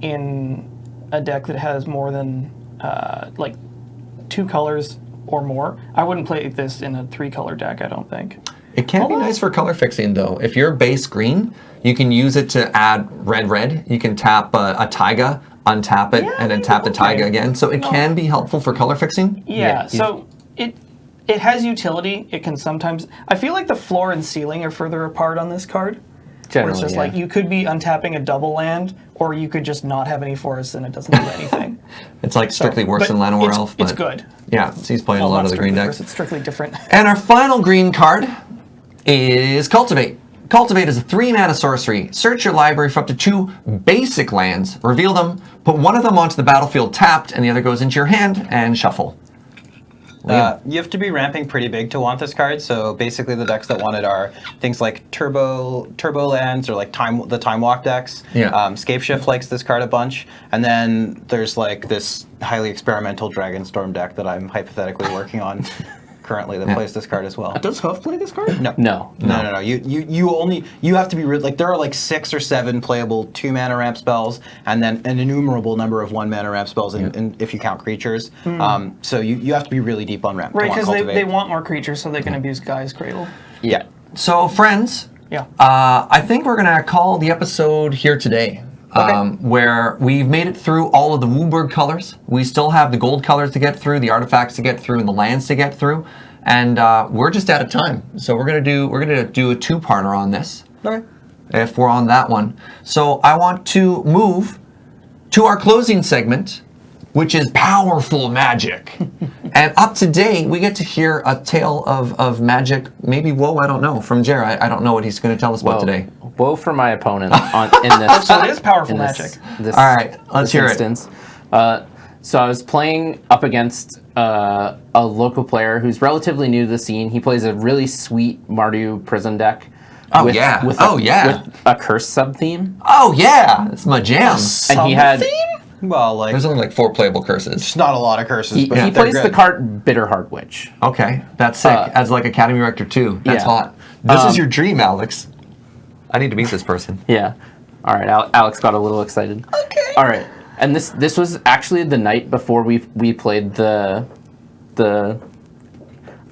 in a deck that has more than like 2 colors or more. I wouldn't play this in a 3-color deck, I don't think. It can be nice for color fixing, though. If you're base green, you can use it to add red. You can tap a Taiga, untap it, and then tap the Taiga again. So it can be helpful for color fixing. Yeah, so it has utility. It can sometimes... I feel like the floor and ceiling are further apart on this card. Generally, where it's just like you could be untapping a double land, or you could just not have any forests and it doesn't do anything. It's like strictly worse than Llanowar Elf. But it's good. Yeah, so he's playing a lot of the green decks. It's strictly different. And our final green card is Cultivate. Cultivate is a 3-mana sorcery. Search your library for up to 2 basic lands, reveal them, put one of them onto the battlefield tapped, and the other goes into your hand, and shuffle. You have to be ramping pretty big to want this card. So basically, the decks that want it are things like Turbo lands or like the Time Walk decks. Yeah. Scape Shift likes this card a bunch, and then there's like this highly experimental Dragonstorm deck that I'm hypothetically working on currently that plays this card as well. Does Huff play this card? No. You have to be like there are like 6 or 7 playable 2-mana ramp spells, and then an innumerable number of 1-mana ramp spells, if you count creatures. So you have to be really deep on ramp. Right, because they want more creatures so they can abuse Gaia's Cradle. Yeah. So, friends, I think we're going to call the episode here today. Where we've made it through all of the WUBRG colors. We still have the gold colors to get through, the artifacts to get through, and the lands to get through. And we're just out of time. So we're gonna do a 2-parter on this. Okay. If we're on that one. So I want to move to our closing segment, which is powerful magic. And up today, we get to hear a tale of magic, maybe woe, I don't know, from Jer. I don't know what he's going to tell us about today. Woe for my opponent in this. So it is powerful magic. All right, let's hear it. So I was playing up against a local player who's relatively new to the scene. He plays a really sweet Mardu prison deck. With a curse sub-theme. Oh, yeah. It's my jam. And he had... Well, like there's only like 4 playable curses. It's not a lot of curses. He plays the card Bitterheart Witch. Okay, that's sick. As like Academy Rector 2. That's hot. This is your dream, Alex. I need to meet this person. Yeah. All right. Alex got a little excited. Okay. All right. And this was actually the night before we played the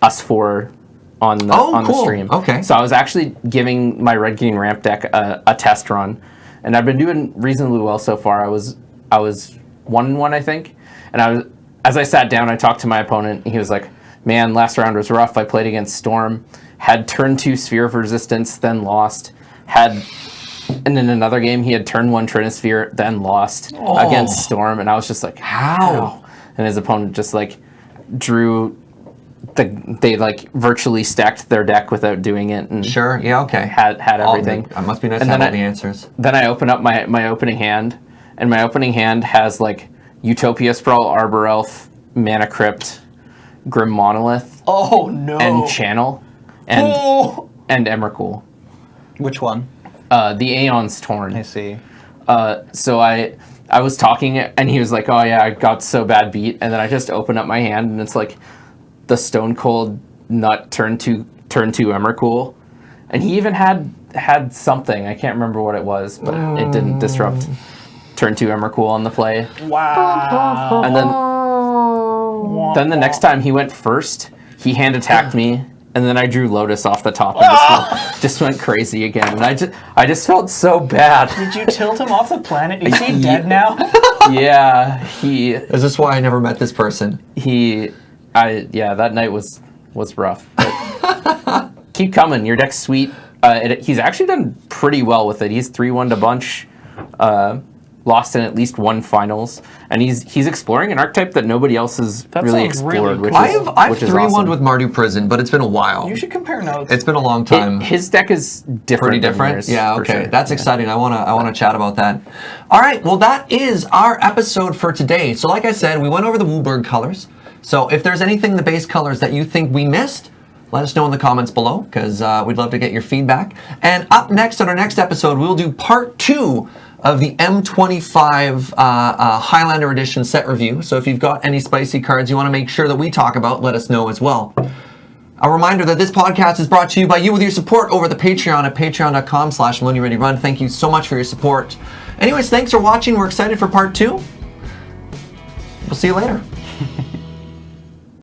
us 4 on the stream. Okay. So I was actually giving my Red Green Ramp deck a test run, and I've been doing reasonably well so far. I was 1-1, I think, and as I sat down, I talked to my opponent. And he was like, "Man, last round was rough. I played against Storm, had turn 2 Sphere of Resistance, then lost. And in another game, he had turn 1 Trinisphere, then lost against Storm, and I was just like, how? And his opponent just like drew." They like virtually stacked their deck without doing it, and sure, yeah, okay, had everything. It must be nice to have all the answers. Then I open up my opening hand, and my opening hand has like Utopia Sprawl, Arbor Elf, Mana Crypt, Grim Monolith, and Channel, and Emrakul. Which one? The Aeon's Torn. I see. So I I was talking and he was like, "Oh yeah, I got so bad beat," and then I just opened up my hand and it's like the Stone Cold Nut turn two Emrakul, and he even had something, I can't remember what it was, but it didn't disrupt turn 2 Emrakul on the play. Wow. And then the next time he went first, he hand attacked me, and then I drew Lotus off the top and just went crazy again. And I just felt so bad. Did you tilt him off the planet? Is he dead now? Yeah, Is this why I never met this person? That night was rough. But keep coming. Your deck's sweet. He's actually done pretty well with it. He's 3-1 to bunch, lost in at least one finals, and he's exploring an archetype that nobody else has really explored. Really cool. I've which is 3-1'd awesome. with Mardu Prison, but it's been a while. You should compare notes. It's been a long time. His deck is different. Pretty than different. yours, Yeah, for okay. sure. That's exciting. I wanna chat about that. All right, well that is our episode for today. So like I said, we went over the WUBRG colors. So if there's anything in the base colors that you think we missed, let us know in the comments below, because we'd love to get your feedback. And up next on our next episode, we'll do part 2 of the M25 Highlander Edition set review. So if you've got any spicy cards you want to make sure that we talk about, let us know as well. A reminder that this podcast is brought to you by you with your support over the Patreon at patreon.com/LoneyReadyRun. Thank you so much for your support. Anyways, thanks for watching. We're excited for part 2. We'll see you later.